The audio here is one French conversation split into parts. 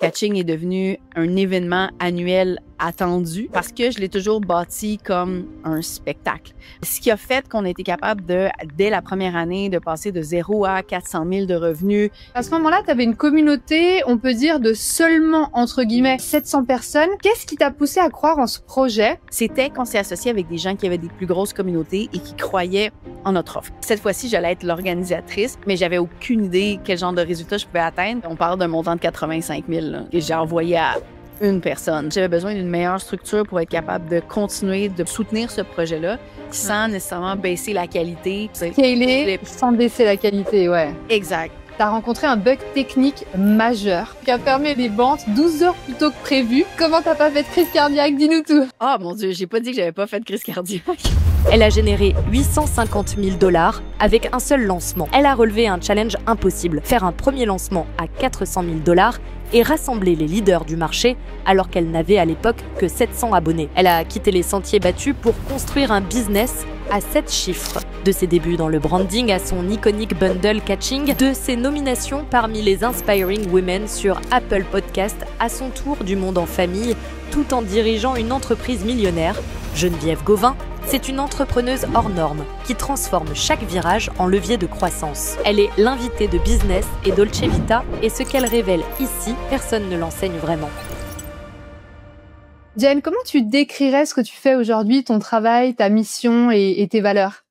Catching est devenu un événement annuel attendu parce que je l'ai toujours bâti comme un spectacle. Ce qui a fait qu'on a été capable de, dès la première année, de passer de 0 à 400 000 de revenus. À ce moment-là, tu avais une communauté, on peut dire, de seulement, entre guillemets, 700 personnes. Qu'est-ce qui t'a poussé à croire en ce projet? C'était qu'on s'est associé avec des gens qui avaient des plus grosses communautés et qui croyaient en notre offre. Cette fois-ci, j'allais être l'organisatrice, mais j'avais aucune idée quel genre de résultat je pouvais atteindre. On parle d'un montant de 85 000 là, que j'ai envoyé à une personne. J'avais besoin d'une meilleure structure pour être capable de continuer de soutenir ce projet-là sans nécessairement baisser la qualité. Scaler sans baisser la qualité, ouais. Exact. T'as rencontré un bug technique majeur qui a fermé les ventes 12 heures plus tôt que prévu. Comment t'as pas fait de crise cardiaque? Dis-nous tout. Oh mon Dieu, j'ai pas dit que j'avais pas fait de crise cardiaque. Elle a généré 850 000 $ avec un seul lancement. Elle a relevé un challenge impossible, faire un premier lancement à 400 000 $ et rassembler les leaders du marché alors qu'elle n'avait à l'époque que 700 abonnés. Elle a quitté les sentiers battus pour construire un business à 7 chiffres. De ses débuts dans le branding à son iconique bundle Catching, de ses nominations parmi les Inspiring Women sur Apple Podcast à son tour du monde en famille, tout en dirigeant une entreprise millionnaire, Geneviève Gauvin, c'est une entrepreneuse hors norme qui transforme chaque virage en levier de croissance. Elle est l'invitée de Business et Dolce Vita et ce qu'elle révèle ici, personne ne l'enseigne vraiment. Jen, comment tu décrirais ce que tu fais aujourd'hui, ton travail, ta mission et tes valeurs?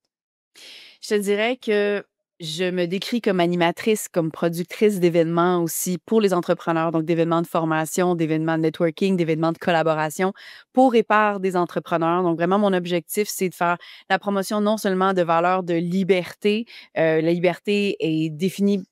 Je te dirais que je me décris comme animatrice, comme productrice d'événements aussi pour les entrepreneurs, donc d'événements de formation, d'événements de networking, d'événements de collaboration pour et par des entrepreneurs. Donc vraiment, mon objectif, c'est de faire la promotion non seulement de valeurs de liberté. La liberté est définie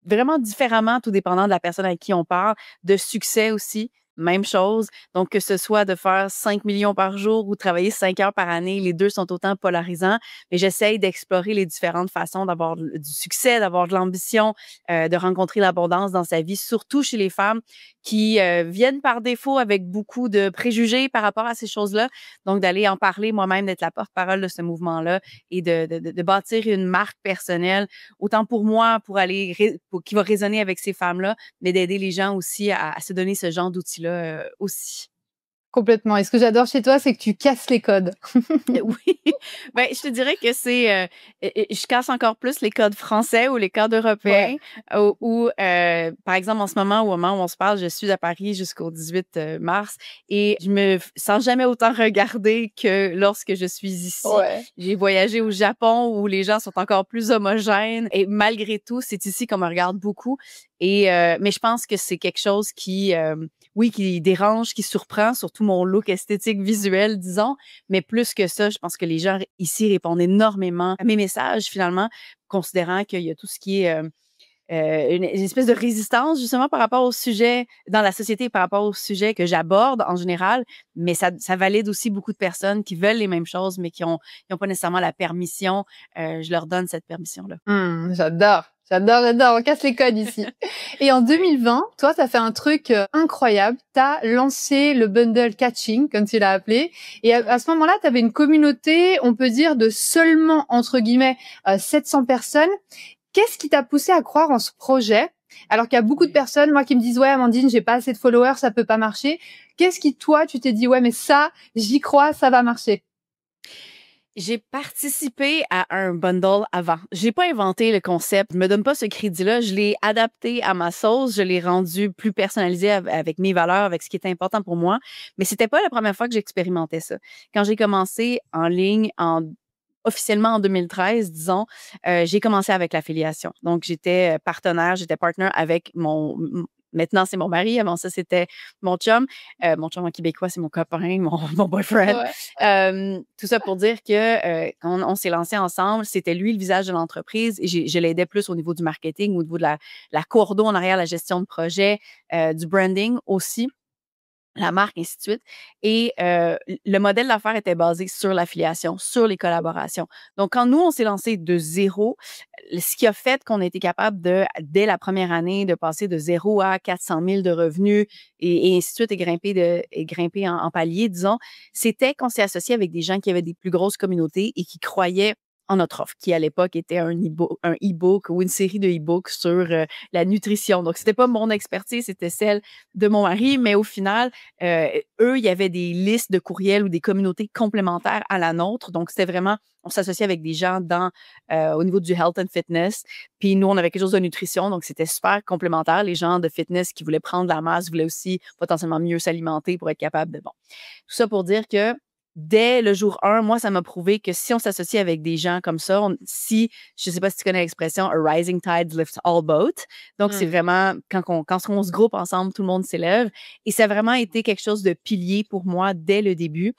vraiment différemment, tout dépendant de la personne avec qui on parle, de succès aussi. Même chose. Donc, que ce soit de faire 5 millions par jour ou travailler 5 heures par année, les deux sont autant polarisants. Mais j'essaye d'explorer les différentes façons d'avoir du succès, d'avoir de l'ambition, de rencontrer l'abondance dans sa vie, surtout chez les femmes qui viennent par défaut avec beaucoup de préjugés par rapport à ces choses-là. Donc, d'aller en parler moi-même, d'être la porte-parole de ce mouvement-là et de bâtir une marque personnelle, autant pour moi, qui va résonner avec ces femmes-là, mais d'aider les gens aussi à se donner ce genre d'outils-là aussi. Complètement. Et ce que j'adore chez toi, c'est que tu casses les codes. Oui, ben je te dirais que c'est je casse encore plus les codes français ou les codes européens où par exemple en ce moment au moment où on se parle, je suis à Paris jusqu'au 18 mars et je me sens jamais autant regardée que lorsque je suis ici. Ouais. J'ai voyagé au Japon où les gens sont encore plus homogènes et malgré tout, c'est ici qu'on me regarde beaucoup et mais je pense que c'est quelque chose qui oui, qui dérange, qui surprend, surtout mon look esthétique visuel, disons. Mais plus que ça, je pense que les gens ici répondent énormément à mes messages, finalement, considérant qu'il y a tout ce qui est une espèce de résistance, justement, par rapport au sujet, dans la société, par rapport au sujet que j'aborde en général. Mais ça valide aussi beaucoup de personnes qui veulent les mêmes choses, mais qui ont pas nécessairement la permission. Je leur donne cette permission-là. J'adore. On casse les codes ici. Et en 2020, toi, t'as fait un truc incroyable. T'as lancé le bundle Catching, comme tu l'as appelé. Et à ce moment-là, t'avais une communauté, on peut dire, de seulement, entre guillemets, 700 personnes. Qu'est-ce qui t'a poussé à croire en ce projet? Alors qu'il y a beaucoup de personnes, moi, qui me disent, ouais, Amandine, j'ai pas assez de followers, ça peut pas marcher. Qu'est-ce qui, toi, tu t'es dit, ouais, mais ça, j'y crois, ça va marcher? J'ai participé à un bundle avant. J'ai pas inventé le concept. Je me donne pas ce crédit-là. Je l'ai adapté à ma sauce. Je l'ai rendu plus personnalisé avec mes valeurs, avec ce qui est important pour moi. Mais c'était pas la première fois que j'expérimentais ça. Quand j'ai commencé en ligne officiellement en 2013, disons, j'ai commencé avec l'affiliation. Donc, j'étais partenaire, j'étais partner avec maintenant, c'est mon mari. Avant ça, c'était mon chum. Mon chum en québécois, c'est mon copain, mon boyfriend. Ouais. Tout ça pour dire que quand on s'est lancé ensemble, c'était lui le visage de l'entreprise et je l'aidais plus au niveau du marketing, au niveau de la coordo en arrière, la gestion de projet, du branding aussi, la marque, ainsi de suite. Et le modèle d'affaires était basé sur l'affiliation, sur les collaborations. Donc, quand nous, on s'est lancé de zéro, ce qui a fait qu'on a été capable de, dès la première année, de passer de 0 à 400 000 de revenus et ainsi de suite, et grimper en palier, disons, c'était qu'on s'est associé avec des gens qui avaient des plus grosses communautés et qui croyaient en notre offre, qui à l'époque était un e-book ou une série de e-books sur la nutrition. Donc, c'était pas mon expertise, c'était celle de mon mari, mais au final, eux, il y avait des listes de courriels ou des communautés complémentaires à la nôtre. Donc, c'était vraiment, on s'associait avec des gens au niveau du health and fitness. Puis nous, on avait quelque chose de nutrition, donc c'était super complémentaire. Les gens de fitness qui voulaient prendre de la masse voulaient aussi potentiellement mieux s'alimenter pour être capable de, bon. Tout ça pour dire que dès le jour 1, moi, ça m'a prouvé que si on s'associe avec des gens comme ça, si, je ne sais pas si tu connais l'expression, a rising tide lifts all boats. Donc, c'est vraiment, quand on se groupe ensemble, tout le monde s'élève. Et ça a vraiment été quelque chose de pilier pour moi dès le début.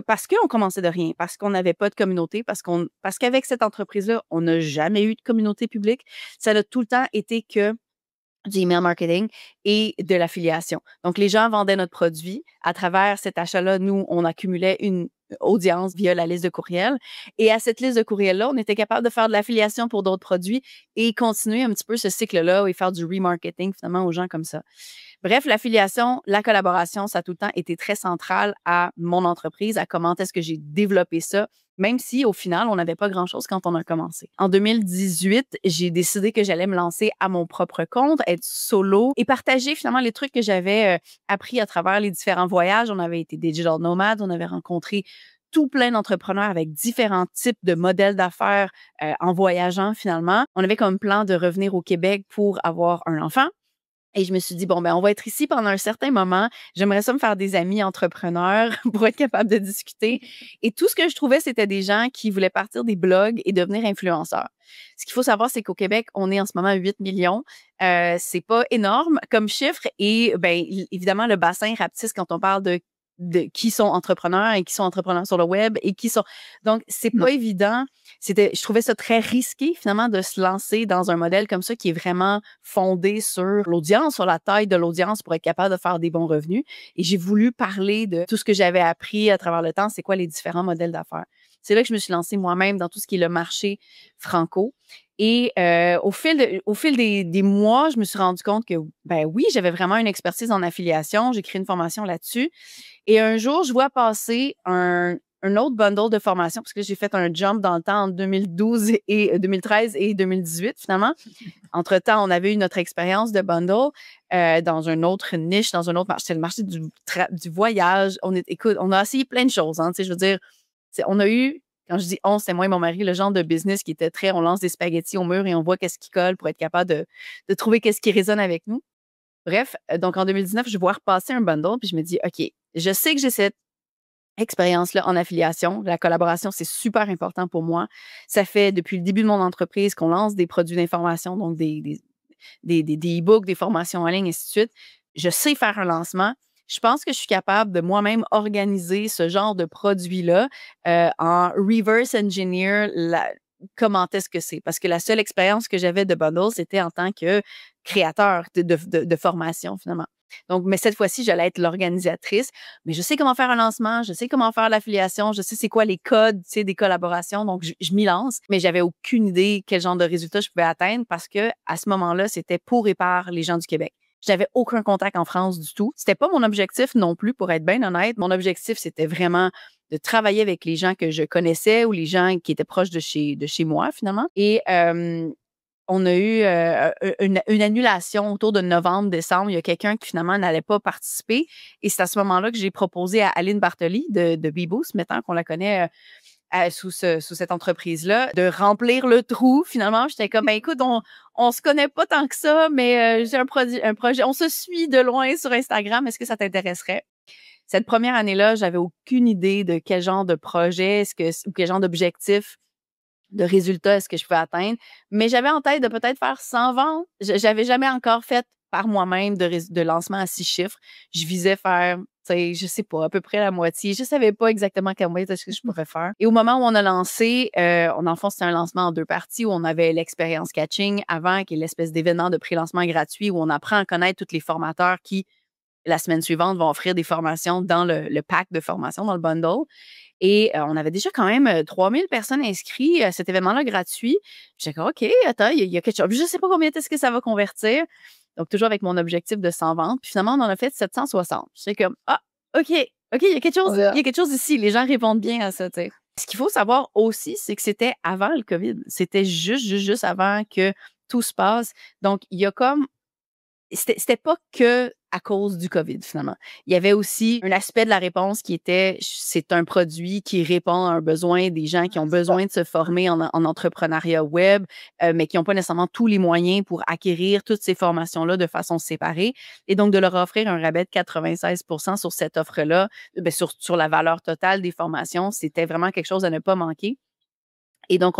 Parce qu'on commençait de rien, parce qu'on n'avait pas de communauté, parce qu'avec cette entreprise-là, on n'a jamais eu de communauté publique. Ça a tout le temps été que du email marketing et de l'affiliation. Donc, les gens vendaient notre produit. À travers cet achat-là, nous, on accumulait une audience via la liste de courriels. Et à cette liste de courriels-là, on était capable de faire de l'affiliation pour d'autres produits et continuer un petit peu ce cycle-là et faire du remarketing finalement aux gens comme ça. Bref, l'affiliation, la collaboration, ça a tout le temps été très central à mon entreprise, à comment est-ce que j'ai développé ça, même si au final, on n'avait pas grand-chose quand on a commencé. En 2018, j'ai décidé que j'allais me lancer à mon propre compte, être solo et partager finalement les trucs que j'avais appris à travers les différents voyages. On avait été digital nomades, on avait rencontré tout plein d'entrepreneurs avec différents types de modèles d'affaires en voyageant finalement. On avait comme plan de revenir au Québec pour avoir un enfant. Et je me suis dit, bon, ben, on va être ici pendant un certain moment. J'aimerais ça me faire des amis entrepreneurs pour être capable de discuter. Et tout ce que je trouvais, c'était des gens qui voulaient partir des blogs et devenir influenceurs. Ce qu'il faut savoir, c'est qu'au Québec, on est en ce moment à 8 millions. C'est pas énorme comme chiffre. Et, ben, évidemment, le bassin rapetisse quand on parle de qui sont entrepreneurs et qui sont entrepreneurs sur le web et qui sont... Donc, c'est pas évident. Je trouvais ça très risqué, finalement, de se lancer dans un modèle comme ça qui est vraiment fondé sur l'audience, sur la taille de l'audience pour être capable de faire des bons revenus. Et j'ai voulu parler de tout ce que j'avais appris à travers le temps, c'est quoi les différents modèles d'affaires. C'est là que je me suis lancée moi-même dans tout ce qui est le marché franco. Et au fil des mois, je me suis rendu compte que, ben oui, j'avais vraiment une expertise en affiliation. J'ai créé une formation là-dessus. Et un jour, je vois passer un autre bundle de formation, parce que j'ai fait un jump dans le temps entre 2013 et 2018, finalement. Entre-temps, on avait eu notre expérience de bundle dans une autre niche, dans un autre marché. C'est le marché du voyage. Écoute, on a essayé plein de choses. Hein, je veux dire, on a eu, quand je dis on, c'est moi et mon mari, le genre de business qui était très, on lance des spaghettis au mur et on voit qu'est-ce qui colle pour être capable de trouver qu'est-ce qui résonne avec nous. Bref, donc en 2019, je vois repasser un bundle, puis je me dis, OK, je sais que j'ai cette expérience-là en affiliation. La collaboration, c'est super important pour moi. Ça fait depuis le début de mon entreprise qu'on lance des produits d'information, donc des e-books, des formations en ligne, et ainsi de suite. Je sais faire un lancement. Je pense que je suis capable de moi-même organiser ce genre de produit-là en reverse engineer comment est-ce que c'est. Parce que la seule expérience que j'avais de bundle, c'était en tant que créateur de formation, finalement. Donc, mais cette fois-ci, j'allais être l'organisatrice. Mais je sais comment faire un lancement, je sais comment faire l'affiliation, je sais c'est quoi les codes, des collaborations. Donc, je m'y lance. Mais j'avais aucune idée quel genre de résultat je pouvais atteindre parce que à ce moment-là, c'était pour et par les gens du Québec. J'avais aucun contact en France du tout. C'était pas mon objectif non plus, pour être bien honnête. Mon objectif, c'était vraiment de travailler avec les gens que je connaissais ou les gens qui étaient proches de chez moi, finalement. Et on a eu une annulation autour de novembre-décembre. Il y a quelqu'un qui, finalement, n'allait pas participer. Et c'est à ce moment-là que j'ai proposé à Aline Bartoli de Beboost, maintenant qu'on la connaît sous cette entreprise-là, de remplir le trou. Finalement, j'étais comme, ben écoute, on se connaît pas tant que ça, mais j'ai un projet. On se suit de loin sur Instagram. Est-ce que ça t'intéresserait? Cette première année-là, j'avais aucune idée de quel genre de projet, ou quel genre d'objectif, de résultats est-ce que je pouvais atteindre. Mais j'avais en tête de peut-être faire 100 ventes. J'avais jamais encore fait par moi-même de lancement à 6 chiffres. Je visais faire, je sais pas, à peu près la moitié. Je savais pas exactement combien de ce que je pourrais faire. Et au moment où on a lancé, dans le fond, c'était un lancement en 2 parties où on avait l'expérience catching avant, qui est l'espèce d'événement de pré-lancement gratuit où on apprend à connaître tous les formateurs qui, la semaine suivante, vont offrir des formations dans le pack de formation, dans le bundle. Et on avait déjà quand même 3000 personnes inscrites à cet événement-là gratuit. J'étais comme, OK, attends, il y a quelque chose. Je ne sais pas combien est-ce que ça va convertir. Donc, toujours avec mon objectif de 100 ventes. Puis finalement, on en a fait 760. J'étais comme, OK, il y a quelque chose ici. Les gens répondent bien à ça, tu sais. Ce qu'il faut savoir aussi, c'est que c'était avant le COVID. C'était juste avant que tout se passe. Donc, il y a comme c'était pas que à cause du COVID, finalement. Il y avait aussi un aspect de la réponse qui était, c'est un produit qui répond à un besoin des gens qui ont besoin de se former en entrepreneuriat web, mais qui n'ont pas nécessairement tous les moyens pour acquérir toutes ces formations-là de façon séparée. Et donc, de leur offrir un rabais de 96 sur cette offre-là, sur la valeur totale des formations, c'était vraiment quelque chose à ne pas manquer. Et donc,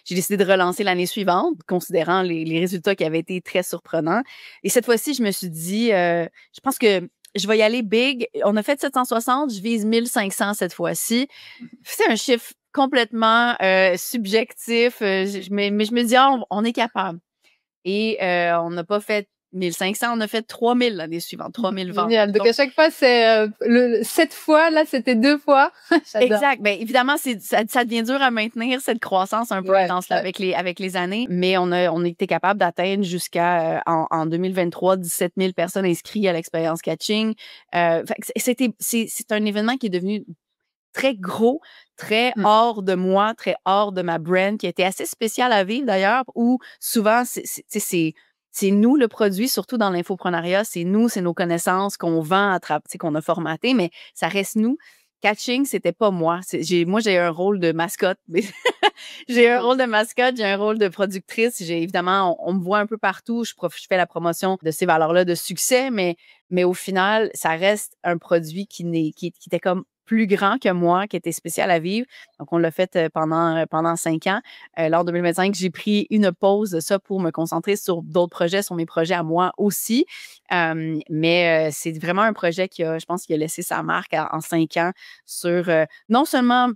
j'ai décidé de relancer l'année suivante, considérant les résultats qui avaient été très surprenants. Et cette fois-ci, je me suis dit, je pense que je vais y aller big. On a fait 760, je vise 1500 cette fois-ci. C'est un chiffre complètement subjectif, mais je me dis, on est capable. Et on n'a pas fait 1500, on a fait 3000 l'année suivante, 3000 ventes. Génial. Donc, à chaque fois, c'est 7 fois. Là, c'était 2 fois. Exact. Bien, évidemment, ça devient dur à maintenir cette croissance un peu intense là, avec les années, mais on a été capable d'atteindre jusqu'à, en 2023, 17 000 personnes inscrites à l'expérience Catching. C'est un événement qui est devenu très gros, très hors de moi, très hors de ma brand, qui a été assez spécial à vivre d'ailleurs, où souvent, c'est nous le produit, surtout dans l'infoprenariat, c'est nos connaissances qu'on vend, qu'on a formaté, mais ça reste nous. Catching, c'était pas moi. Moi, j'ai un rôle de mascotte. J'ai un rôle de mascotte, j'ai un rôle de productrice. Évidemment, on me voit un peu partout. Je fais la promotion de ces valeurs-là de succès, mais au final, ça reste un produit qui était comme plus grand que moi, qui était spécial à vivre. Donc, on l'a fait pendant 5 ans. Lors de 2025, j'ai pris une pause de ça pour me concentrer sur d'autres projets, sur mes projets à moi aussi. Mais c'est vraiment un projet je pense, qui a laissé sa marque en 5 ans sur non seulement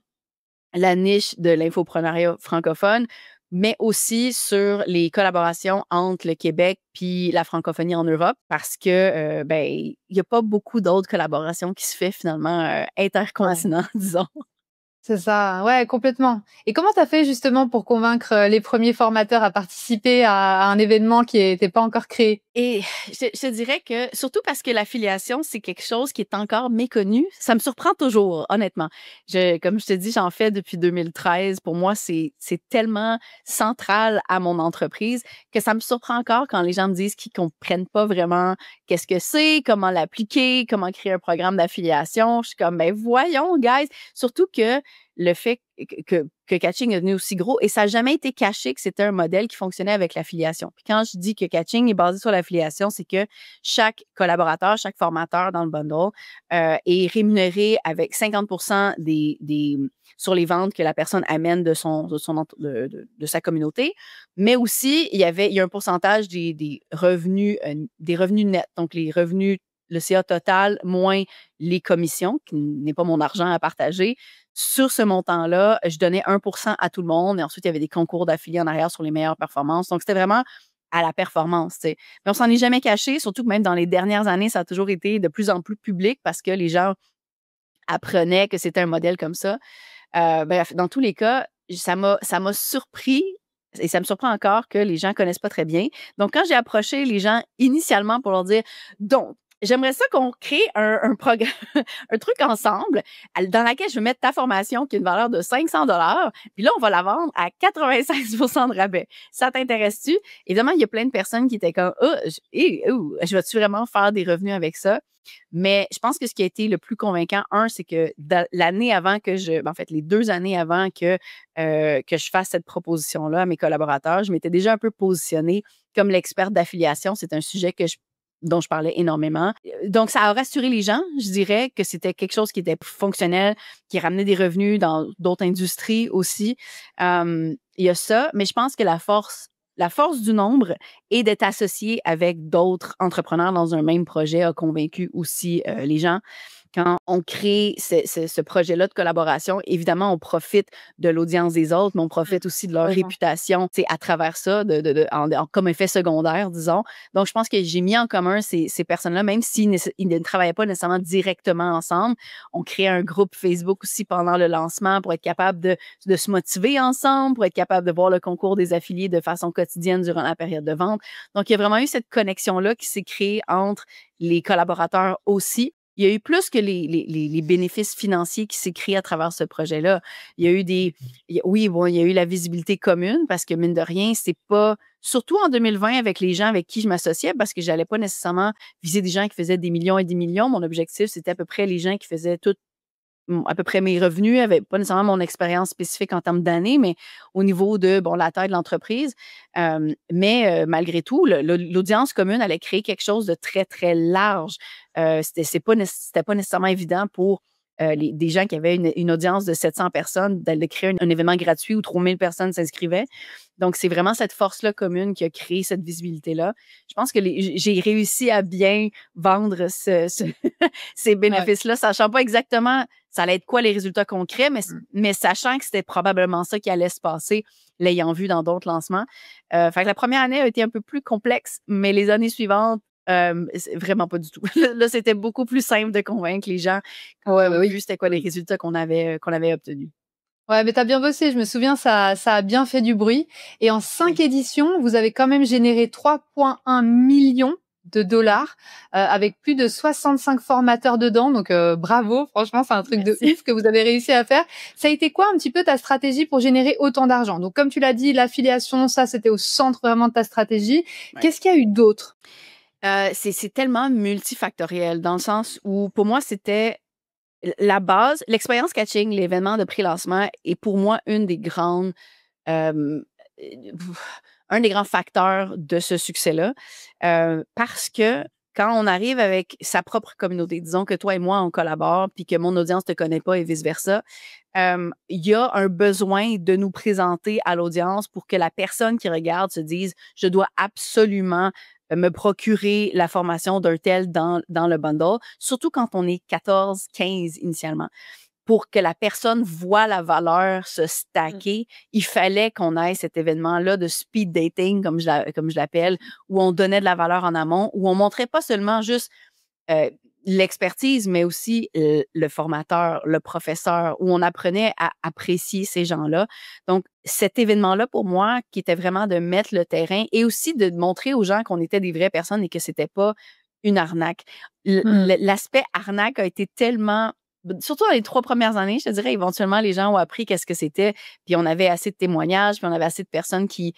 la niche de l'infoprenariat francophone, mais aussi sur les collaborations entre le Québec puis la francophonie en Europe, parce que il y a pas beaucoup d'autres collaborations qui se fait finalement intercontinent, disons. C'est ça, ouais, complètement. Et comment tu as fait justement pour convaincre les premiers formateurs à participer à un événement qui n'était pas encore créé? Et je dirais que, surtout parce que l'affiliation, c'est quelque chose qui est encore méconnu, ça me surprend toujours, honnêtement. Comme je te dis, j'en fais depuis 2013. Pour moi, c'est tellement central à mon entreprise que ça me surprend encore quand les gens me disent qu'ils comprennent pas vraiment qu'est-ce que c'est, comment l'appliquer, comment créer un programme d'affiliation. Je suis comme, ben voyons, guys. Surtout que le fait que Catching est devenu aussi gros, et ça n'a jamais été caché que c'était un modèle qui fonctionnait avec l'affiliation. Puis quand je dis que Catching est basé sur l'affiliation, c'est que chaque collaborateur, chaque formateur dans le bundle est rémunéré avec 50% sur les ventes que la personne amène de sa communauté, mais aussi il y a un pourcentage des revenus nets, donc les revenus, le CA total moins les commissions, qui n'est pas mon argent à partager. Sur ce montant-là, je donnais 1% à tout le monde, et ensuite, il y avait des concours d'affiliés en arrière sur les meilleures performances. Donc, c'était vraiment à la performance, tu sais. Mais on s'en est jamais caché, surtout que même dans les dernières années, ça a toujours été de plus en plus public parce que les gens apprenaient que c'était un modèle comme ça. Bref, dans tous les cas, ça m'a surpris, et ça me surprend encore, que les gens connaissent pas très bien. Donc, quand j'ai approché les gens initialement pour leur dire, donc, j'aimerais ça qu'on crée un programme, un truc ensemble dans laquelle je vais mettre ta formation qui a une valeur de 500 $. Puis là, on va la vendre à 96% de rabais. Ça t'intéresse-tu? Évidemment, il y a plein de personnes qui étaient comme, je vais-tu vraiment faire des revenus avec ça? Mais je pense que ce qui a été le plus convaincant, c'est que l'année avant les 2 années avant que je fasse cette proposition-là à mes collaborateurs, je m'étais déjà un peu positionnée comme l'experte d'affiliation. C'est un sujet dont je parlais énormément. Donc, ça a rassuré les gens. Je dirais que c'était quelque chose qui était fonctionnel, qui ramenait des revenus dans d'autres industries aussi. Il y a ça, mais je pense que la force du nombre et d'être associé avec d'autres entrepreneurs dans un même projet a convaincu aussi les gens. Quand on crée ce projet-là de collaboration, évidemment, on profite de l'audience des autres, mais on profite aussi de leur réputation à travers ça, comme effet secondaire, disons. Donc, je pense que j'ai mis en commun ces personnes-là, même s'ils ne travaillaient pas nécessairement directement ensemble. On crée un groupe Facebook aussi pendant le lancement pour être capable de se motiver ensemble, pour être capable de voir le concours des affiliés de façon quotidienne durant la période de vente. Donc, il y a vraiment eu cette connexion-là qui s'est créée entre les collaborateurs aussi. il y a eu plus que les bénéfices financiers qui s'est créés à travers ce projet-là. Il y a eu oui, bon, il y a eu la visibilité commune parce que, mine de rien, c'est pas, surtout en 2020 avec les gens avec qui je m'associais, parce que j'allais pas nécessairement viser des gens qui faisaient des millions et des millions. Mon objectif, c'était à peu près les gens qui faisaient tout à peu près mes revenus, avec pas nécessairement mon expérience spécifique en termes d'années, mais au niveau de la taille de l'entreprise. Mais malgré tout, l'audience commune allait créer quelque chose de très, très large. C'était pas nécessairement évident pour des gens qui avaient une audience de 700 personnes d'aller créer un événement gratuit où 3000 personnes s'inscrivaient. Donc, c'est vraiment cette force-là commune qui a créé cette visibilité-là. Je pense que j'ai réussi à bien vendre ces bénéfices-là, sachant pas exactement ça allait être quoi les résultats concrets, mais sachant que c'était probablement ça qui allait se passer, l'ayant vu dans d'autres lancements. Fait que la première année a été un peu plus complexe, mais les années suivantes, vraiment pas du tout. Là, c'était beaucoup plus simple de convaincre les gens quand on a vu c'était quoi les résultats qu'on avait obtenus. Ouais, mais t'as bien bossé. Je me souviens, ça a bien fait du bruit. Et en 5 éditions, vous avez quand même généré 3,1 millions de dollars avec plus de 65 formateurs dedans. Donc, bravo. Franchement, c'est un truc de ouf que vous avez réussi à faire. Ça a été quoi un petit peu ta stratégie pour générer autant d'argent? Donc, comme tu l'as dit, l'affiliation, ça, c'était au centre vraiment de ta stratégie. Ouais. Qu'est-ce qu'il y a eu d'autre? C'est tellement multifactoriel dans le sens où, pour moi, c'était la base, l'expérience catching, l'événement de pré-lancement est pour moi un des grands facteurs de ce succès-là. Parce que quand on arrive avec sa propre communauté, disons que toi et moi, on collabore, puis que mon audience ne te connaît pas et vice-versa, il y a un besoin de nous présenter à l'audience pour que la personne qui regarde se dise « Je dois absolument me procurer la formation d'un tel dans le bundle », surtout quand on est 14, 15 initialement. Pour que la personne voit la valeur se stacker, il fallait qu'on ait cet événement-là de speed dating, comme je l'appelle, où on donnait de la valeur en amont, où on montrait pas seulement juste l'expertise, mais aussi le formateur, le professeur, où on apprenait à apprécier ces gens-là. Donc, cet événement-là, pour moi, qui était vraiment de mettre le terrain et aussi de montrer aux gens qu'on était des vraies personnes et que c'était pas une arnaque. L'aspect arnaque a été tellement... Surtout dans les 3 premières années, je te dirais, éventuellement, les gens ont appris qu'est-ce que c'était, puis on avait assez de témoignages, puis on avait assez de personnes qui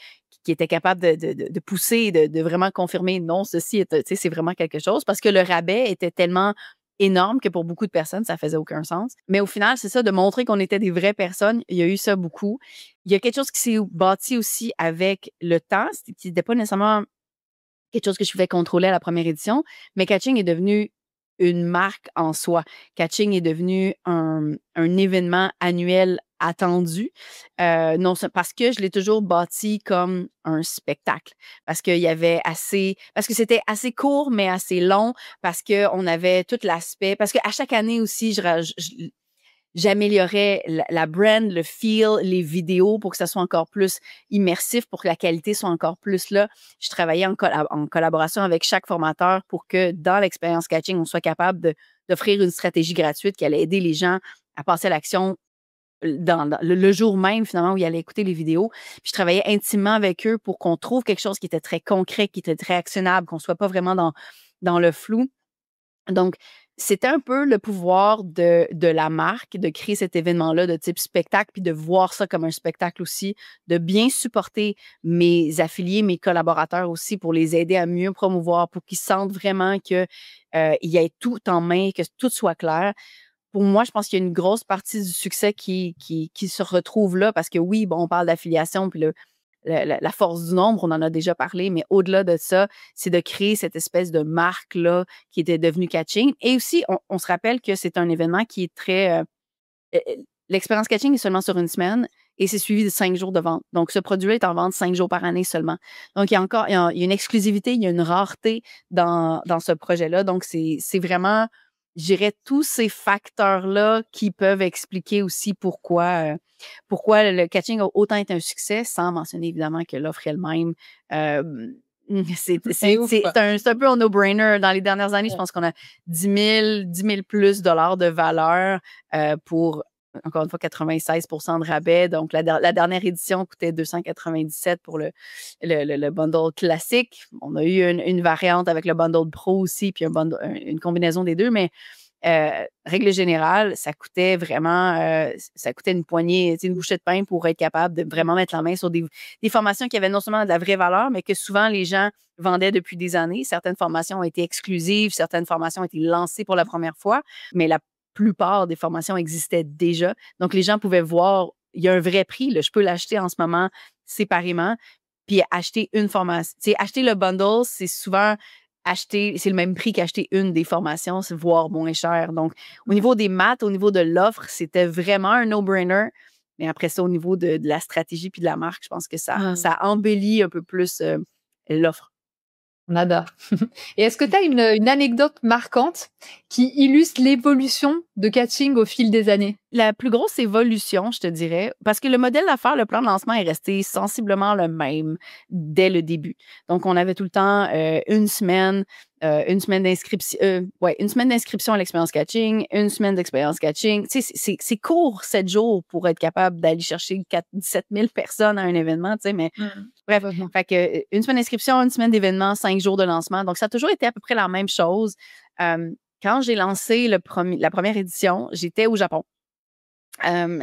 étaient capables de pousser, de vraiment confirmer non, ceci, c'est vraiment quelque chose, parce que le rabais était tellement énorme que pour beaucoup de personnes, ça faisait aucun sens. Mais au final, c'est ça, de montrer qu'on était des vraies personnes, il y a eu ça beaucoup. Il y a quelque chose qui s'est bâti aussi avec le temps, qui n'était pas nécessairement quelque chose que je pouvais contrôler à la première édition, mais Catching est devenu une marque en soi. Catching est devenu un événement annuel attendu, non, parce que je l'ai toujours bâti comme un spectacle, parce qu'il y avait parce que c'était assez court, mais assez long, parce qu'on avait tout l'aspect, parce qu'à chaque année aussi, j'améliorais la brand, le feel, les vidéos pour que ça soit encore plus immersif, pour que la qualité soit encore plus là. Je travaillais en collaboration avec chaque formateur pour que dans l'expérience catching, on soit capable d'offrir une stratégie gratuite qui allait aider les gens à passer à l'action dans le jour même, finalement, où ils allaient écouter les vidéos. Puis je travaillais intimement avec eux pour qu'on trouve quelque chose qui était très concret, qui était très actionnable, qu'on soit pas vraiment dans le flou. Donc, c'était un peu le pouvoir de la marque, de créer cet événement-là de type spectacle, puis de voir ça comme un spectacle aussi, de bien supporter mes affiliés, mes collaborateurs aussi, pour les aider à mieux promouvoir, pour qu'ils sentent vraiment qu'il y ait tout en main, que tout soit clair. Pour moi, je pense qu'il y a une grosse partie du succès qui se retrouve là, parce que oui, bon, on parle d'affiliation, puis la force du nombre, on en a déjà parlé, mais au-delà de ça, c'est de créer cette espèce de marque-là qui était devenue Catching. Et aussi, on se rappelle que c'est un événement qui est très... l'expérience Catching est seulement sur une semaine et c'est suivi de 5 jours de vente. Donc, ce produit-là est en vente 5 jours par année seulement. Donc, il y a une exclusivité, il y a une rareté dans ce projet-là. Donc, c'est vraiment, je dirais, tous ces facteurs-là qui peuvent expliquer aussi pourquoi le catching a autant été un succès, sans mentionner évidemment que l'offre elle-même, c'est un peu un no-brainer. Dans les dernières années, je pense qu'on a 10 000 plus dollars de valeur pour, encore une fois, 96% de rabais. Donc, la dernière édition coûtait 297 pour le bundle classique. On a eu une variante avec le bundle pro aussi, puis une combinaison des deux, mais règle générale, ça coûtait vraiment, ça coûtait une poignée, une bouchée de pain pour être capable de vraiment mettre la main sur des formations qui avaient non seulement de la vraie valeur, mais que souvent les gens vendaient depuis des années. Certaines formations ont été exclusives, certaines formations ont été lancées pour la première fois, mais la plupart des formations existaient déjà. Donc, les gens pouvaient voir, il y a un vrai prix, là, je peux l'acheter en ce moment séparément, puis acheter une formation. Tu sais, acheter le bundle, c'est souvent c'est le même prix qu'acheter une des formations, c'est voire moins cher. Donc, au niveau des maths, au niveau de l'offre, c'était vraiment un no-brainer. Mais après ça, au niveau de la stratégie puis de la marque, je pense que ça embellit un peu plus l'offre. On adore. Et est-ce que tu as une anecdote marquante qui illustre l'évolution de Catching au fil des années? La plus grosse évolution, je te dirais, parce que le modèle d'affaires, le plan de lancement est resté sensiblement le même dès le début. Donc, on avait tout le temps une semaine d'inscription, une semaine d'inscription à l'expérience Catching, une semaine d'expérience Catching. Tu sais, c'est court, 7 jours pour être capable d'aller chercher 17 000 personnes à un événement, tu sais, mais bref. Fait que une semaine d'inscription, une semaine d'événement, 5 jours de lancement. Donc, ça a toujours été à peu près la même chose. Quand j'ai lancé la première édition, j'étais au Japon. En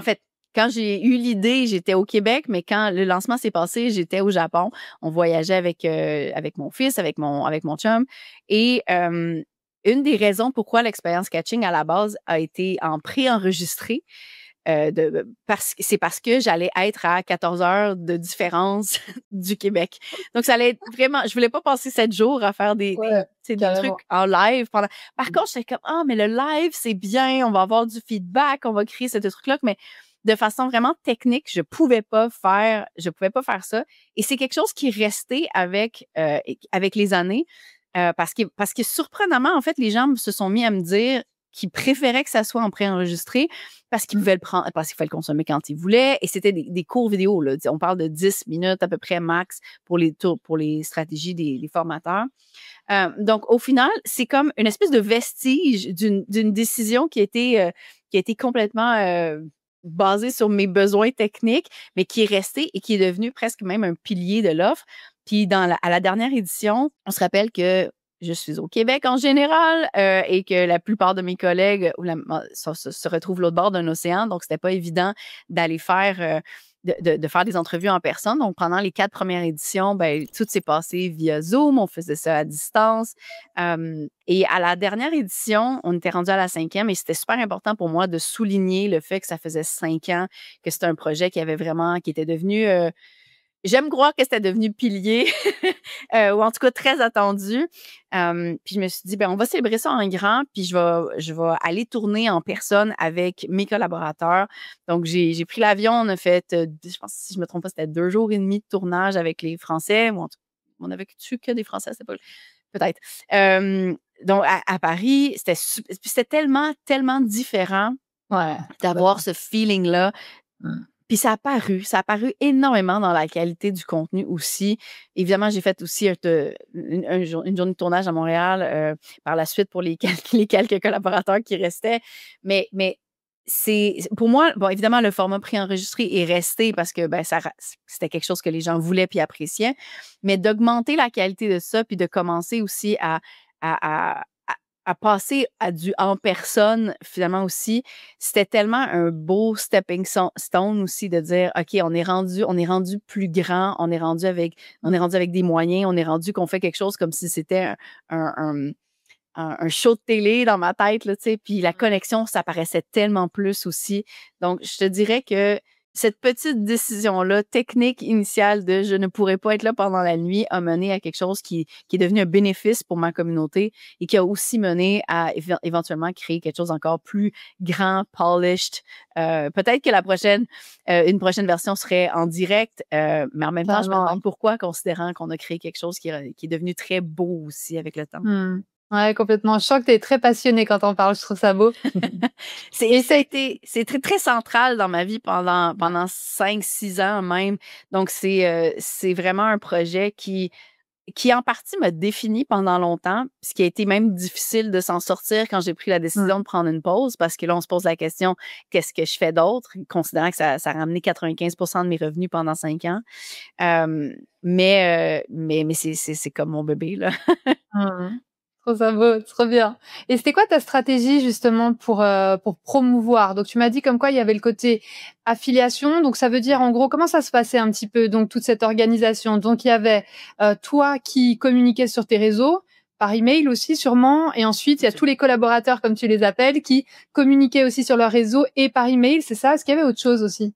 fait, quand j'ai eu l'idée, j'étais au Québec, mais quand le lancement s'est passé, j'étais au Japon. On voyageait avec mon fils, avec mon chum. Et une des raisons pourquoi l'expérience Catching à la base a été en pré-enregistré, c'est parce que j'allais être à 14 heures de différence du Québec. Donc, ça allait être vraiment... Je voulais pas passer 7 jours à faire des trucs en live. Par contre, j'étais comme, mais le live, c'est bien, on va avoir du feedback, on va créer ce truc-là, mais de façon vraiment technique, je pouvais pas faire ça. Et c'est quelque chose qui est resté avec les années, parce que surprenamment, en fait, les gens se sont mis à me dire qu'ils préféraient que ça soit en préenregistré parce qu'ils pouvaient le prendre, parce qu'il fallait le consommer quand ils voulaient. Et c'était des courts vidéos, là. On parle de 10 minutes à peu près max pour les stratégies des formateurs. Donc, au final, c'est comme une espèce de vestige d'une décision qui a été complètement basée sur mes besoins techniques, mais qui est restée et qui est devenue presque même un pilier de l'offre. Puis, à la dernière édition, on se rappelle que je suis au Québec en général et que la plupart de mes collègues se retrouvent l'autre bord d'un océan. Donc, c'était pas évident d'aller faire... de faire des entrevues en personne. Donc, pendant les 4 premières éditions, tout s'est passé via Zoom. On faisait ça à distance. Et à la dernière édition, on était rendu à la 5e et c'était super important pour moi de souligner le fait que ça faisait 5 ans que c'était un projet qui était devenu... j'aime croire que c'était devenu pilier ou en tout cas très attendu. Puis je me suis dit, on va célébrer ça en grand, puis je vais aller tourner en personne avec mes collaborateurs. Donc, j'ai pris l'avion, on a fait, je pense, si je me trompe pas, c'était 2 jours et demi de tournage avec les Français. Ou en tout cas, on avait tué que des Français, c'est pas... Peut-être. Donc, à Paris, c'était tellement, tellement différent d'avoir ce feeling-là. Puis ça a paru énormément dans la qualité du contenu aussi. Évidemment, j'ai fait aussi une journée de tournage à Montréal par la suite pour les quelques collaborateurs qui restaient. Mais c'est pour moi, bon, évidemment, le format préenregistré est resté parce que c'était quelque chose que les gens voulaient puis appréciaient. Mais d'augmenter la qualité de ça puis de commencer aussi à passer à du en personne, finalement aussi, c'était tellement un beau stepping stone aussi de dire, OK, on est rendu plus grand, on est rendu avec des moyens, on est rendu qu'on fait quelque chose comme si c'était un show de télé dans ma tête, là, tu sais, puis la connexion, ça paraissait tellement plus aussi. Donc, je te dirais que cette petite décision-là, technique initiale de je ne pourrais pas être là pendant la nuit, a mené à quelque chose qui est devenu un bénéfice pour ma communauté et qui a aussi mené à éventuellement créer quelque chose d'encore plus grand, polished. Peut-être que une prochaine version serait en direct, mais en même temps, je me demande pourquoi, considérant qu'on a créé quelque chose qui est devenu très beau aussi avec le temps. Ouais, complètement. Je sens que tu es très passionnée quand on parle. Je trouve ça beau. C'est très, très central dans ma vie pendant 5-6 ans même. Donc, c'est vraiment un projet qui en partie m'a défini pendant longtemps, ce qui a été même difficile de s'en sortir quand j'ai pris la décision de prendre une pause, parce que là, on se pose la question, qu'est-ce que je fais d'autre, considérant que ça a ramené 95% de mes revenus pendant 5 ans. Mais c'est comme mon bébé, là. Trop ça beau, trop bien. Et c'était quoi ta stratégie justement pour promouvoir? Donc tu m'as dit comme quoi il y avait le côté affiliation. Donc ça veut dire en gros comment ça se passait un petit peu donc toute cette organisation. Donc il y avait toi qui communiquais sur tes réseaux par email aussi sûrement et ensuite il y a tous les collaborateurs comme tu les appelles qui communiquaient aussi sur leur réseau et par email, c'est ça? Est-ce qu'il y avait autre chose aussi?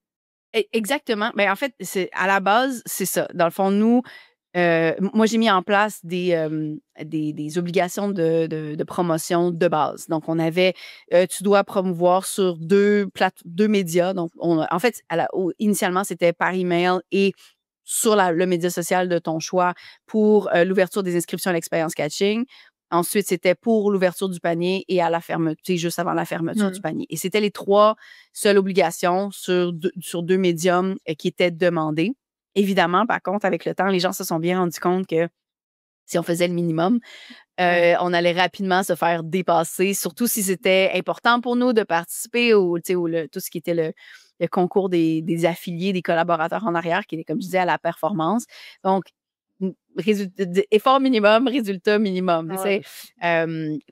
Exactement. Ben en fait, c'est à la base, c'est ça. Dans le fond, nous, moi, j'ai mis en place des obligations de promotion de base. Donc, on avait, tu dois promouvoir sur deux médias. Donc, en fait, initialement, c'était par email et sur le média social de ton choix pour l'ouverture des inscriptions à l'expérience catching. Ensuite, c'était pour l'ouverture du panier et à la fermeture, juste avant la fermeture du panier. Et c'était les trois seules obligations sur deux médiums qui étaient demandées. Évidemment, par contre, avec le temps, les gens se sont bien rendus compte que si on faisait le minimum, on allait rapidement se faire dépasser, surtout si c'était important pour nous de participer tout ce qui était le concours des affiliés, des collaborateurs en arrière, qui est, comme je disais, à la performance. Donc, effort minimum, résultat minimum. Ouais.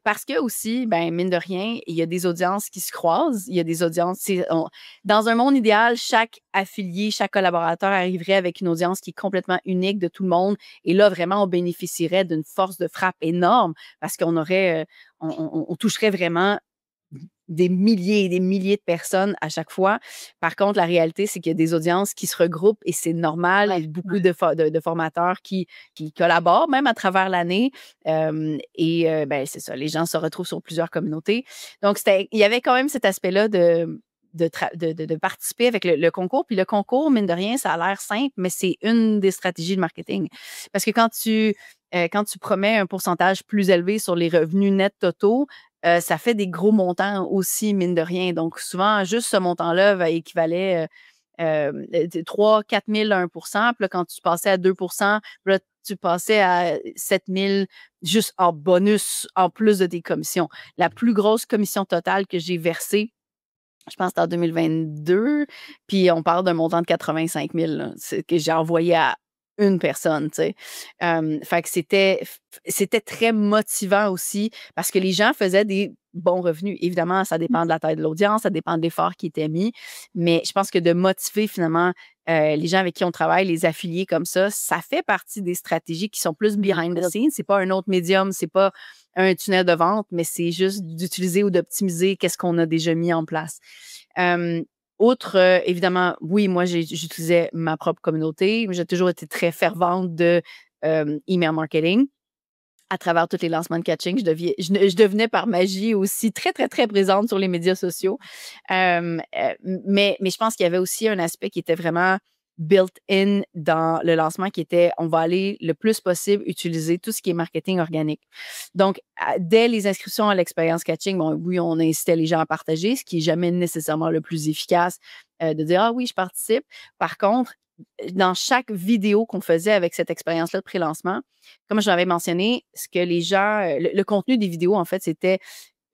Parce que aussi, ben, mine de rien, il y a des audiences qui se croisent. Il y a des audiences. Dans un monde idéal, chaque affilié, chaque collaborateur arriverait avec une audience qui est complètement unique de tout le monde. Et là, vraiment, on bénéficierait d'une force de frappe énorme parce qu'on aurait, on toucherait vraiment des milliers et des milliers de personnes à chaque fois. Par contre, la réalité, c'est qu'il y a des audiences qui se regroupent et c'est normal. Il y a beaucoup de formateurs qui collaborent même à travers l'année. Ben, c'est ça, les gens se retrouvent sur plusieurs communautés. Donc, il y avait quand même cet aspect-là de participer avec le concours. Puis le concours, mine de rien, ça a l'air simple, mais c'est une des stratégies de marketing. Parce que quand tu promets un pourcentage plus élevé sur les revenus nets totaux, ça fait des gros montants aussi, mine de rien. Donc, souvent, juste ce montant-là va équivaler 3 4 000 à 1 Puis là, quand tu passais à 2 là, tu passais à 7 000 juste en bonus, en plus de tes commissions. La plus grosse commission totale que j'ai versée, je pense que c'était en 2022, puis on parle d'un montant de 85 000 là, que j'ai envoyé à une personne, tu sais. Fait que c'était très motivant aussi parce que les gens faisaient des bons revenus. Évidemment, ça dépend de la taille de l'audience, ça dépend de l'effort qui était mis, mais je pense que de motiver finalement les gens avec qui on travaille, les affiliés comme ça fait partie des stratégies qui sont plus behind the scenes. C'est pas un autre médium, c'est pas un tunnel de vente, mais c'est juste d'utiliser ou d'optimiser qu'est-ce qu'on a déjà mis en place. Évidemment, oui, moi, j'utilisais ma propre communauté. J'ai toujours été très fervente de email marketing. À travers tous les lancements de catching, je devenais par magie aussi très, très, très présente sur les médias sociaux. Mais je pense qu'il y avait aussi un aspect qui était vraiment built-in dans le lancement qui était, on va aller le plus possible utiliser tout ce qui est marketing organique. Donc, dès les inscriptions à l'expérience catching, bon, oui, on incitait les gens à partager, ce qui n'est jamais nécessairement le plus efficace de dire, ah oui, je participe. Par contre, dans chaque vidéo qu'on faisait avec cette expérience-là de pré-lancement, comme je l'avais mentionné, ce que les gens, le contenu des vidéos, en fait, c'était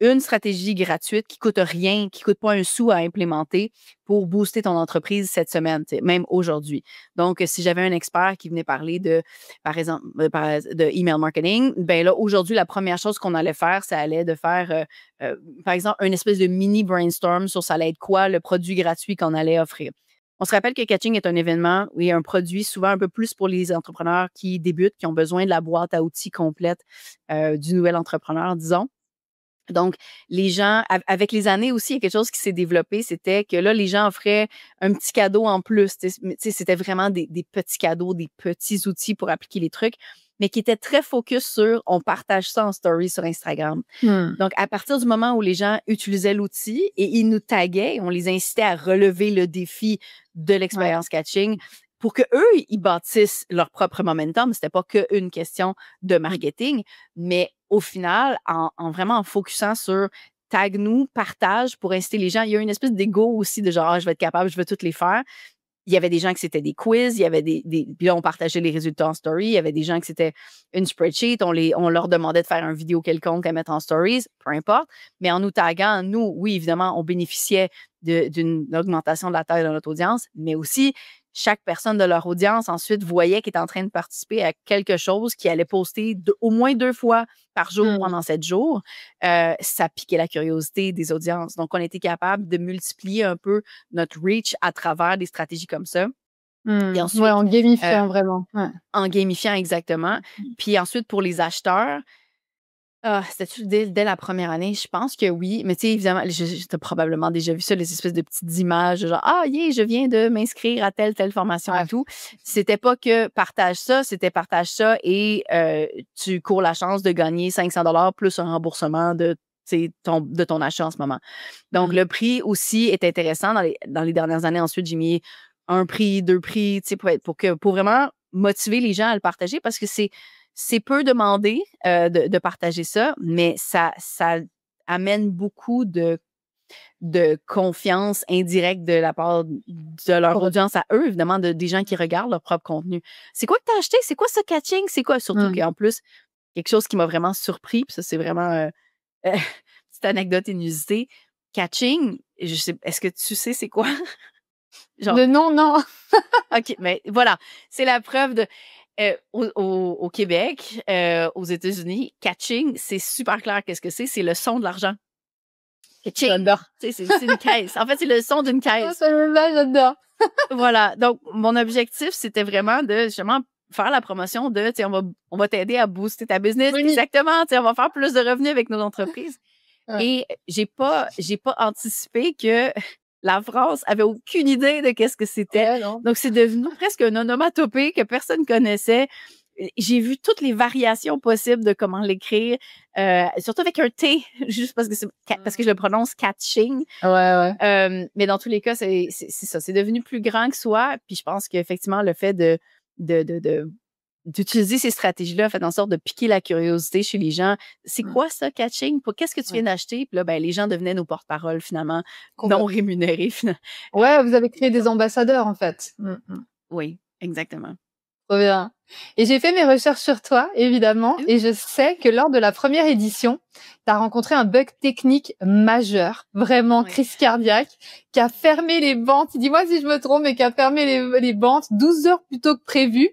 une stratégie gratuite qui coûte rien, qui coûte pas un sou à implémenter pour booster ton entreprise cette semaine, même aujourd'hui. Donc, si j'avais un expert qui venait parler par exemple, de email marketing, ben là, aujourd'hui, la première chose qu'on allait faire, ça allait de faire, par exemple, une espèce de mini brainstorm sur ça allait être quoi le produit gratuit qu'on allait offrir. On se rappelle que Catching est un événement, oui, un produit souvent un peu plus pour les entrepreneurs qui débutent, qui ont besoin de la boîte à outils complète du nouvel entrepreneur, disons. Donc, les gens, avec les années aussi, il y a quelque chose qui s'est développé, c'était que là, les gens offraient un petit cadeau en plus. C'était vraiment des petits cadeaux, des petits outils pour appliquer les trucs, mais qui étaient très focus sur on partage ça en story sur Instagram. Donc, à partir du moment où les gens utilisaient l'outil et ils nous taguaient, on les incitait à relever le défi de l'expérience catching pour que eux ils bâtissent leur propre momentum. C'était pas qu'une question de marketing, mais au final, vraiment en focusant sur tag-nous, partage pour inciter les gens. Il y a une espèce d'ego aussi de genre, je vais être capable, je vais toutes les faire. Il y avait des gens que c'était des quiz, il y avait puis là, on partageait les résultats en story. Il y avait des gens que c'était une spreadsheet. On leur demandait de faire une vidéo quelconque à mettre en stories, peu importe. Mais en nous taguant, nous, oui, évidemment, on bénéficiait d'une augmentation de la taille de notre audience, mais aussi, chaque personne de leur audience ensuite voyait qu'il était en train de participer à quelque chose qui allait poster au moins 2 fois par jour pendant 7 jours, ça piquait la curiosité des audiences. Donc, on était capable de multiplier un peu notre reach à travers des stratégies comme ça. Et ensuite, Ouais, en gamifiant vraiment. Ouais. en gamifiant exactement. Puis ensuite, pour les acheteurs, c'était-tu dès la première année? Je pense que oui. Mais tu sais, évidemment, tu as probablement déjà vu ça, les espèces de petites images, genre, je viens de m'inscrire à telle formation et tout. C'était pas que partage ça, c'était partage ça et tu cours la chance de gagner 500 $ plus un remboursement de ton achat en ce moment. Donc, le prix aussi est intéressant. Dans les dernières années, ensuite, j'ai mis 1 prix, 2 prix, tu sais, pour vraiment motiver les gens à le partager parce que c'est peu demandé de partager ça, mais ça amène beaucoup de confiance indirecte de la part de leur audience à eux, évidemment, des gens qui regardent leur propre contenu. C'est quoi que tu as acheté? C'est quoi ce catching? C'est quoi? Surtout qu'en plus, quelque chose qui m'a vraiment surpris, puis ça, c'est vraiment petite anecdote inusitée. Catching, je sais, est-ce que tu sais c'est quoi? Genre... Le nom, non. OK, mais voilà, c'est la preuve de... au Québec, aux États-Unis, catching, c'est super clair qu'est-ce que c'est. C'est le son de l'argent. Catching. J'adore. C'est une caisse. En fait, c'est le son d'une caisse. J'adore. Voilà. Donc, mon objectif, c'était vraiment de justement faire la promotion de, tu sais, on va t'aider à booster ta business. Oui. Exactement. Tu sais, on va faire plus de revenus avec nos entreprises. Et j'ai pas anticipé que la France avait aucune idée de qu'est-ce que c'était. Donc, c'est devenu presque un onomatopée que personne connaissait. J'ai vu toutes les variations possibles de comment l'écrire, surtout avec un T, juste parce que je le prononce catching. Mais dans tous les cas, c'est ça. C'est devenu plus grand que soi. Puis je pense qu'effectivement, le fait d'utiliser ces stratégies-là fait en sorte de piquer la curiosité chez les gens. C'est quoi ça, catching? Qu'est-ce que tu viens d'acheter? Puis là, ben, les gens devenaient nos porte-parole, finalement, non rémunérés. Finalement. Ouais, vous avez créé des ambassadeurs, en fait. Oui, exactement. Trop bien. Et j'ai fait mes recherches sur toi, évidemment, et je sais que lors de la première édition, tu as rencontré un bug technique majeur, vraiment crise cardiaque, qui a fermé les ventes, dis-moi si je me trompe, mais qui a fermé les ventes 12 heures plus tôt que prévu.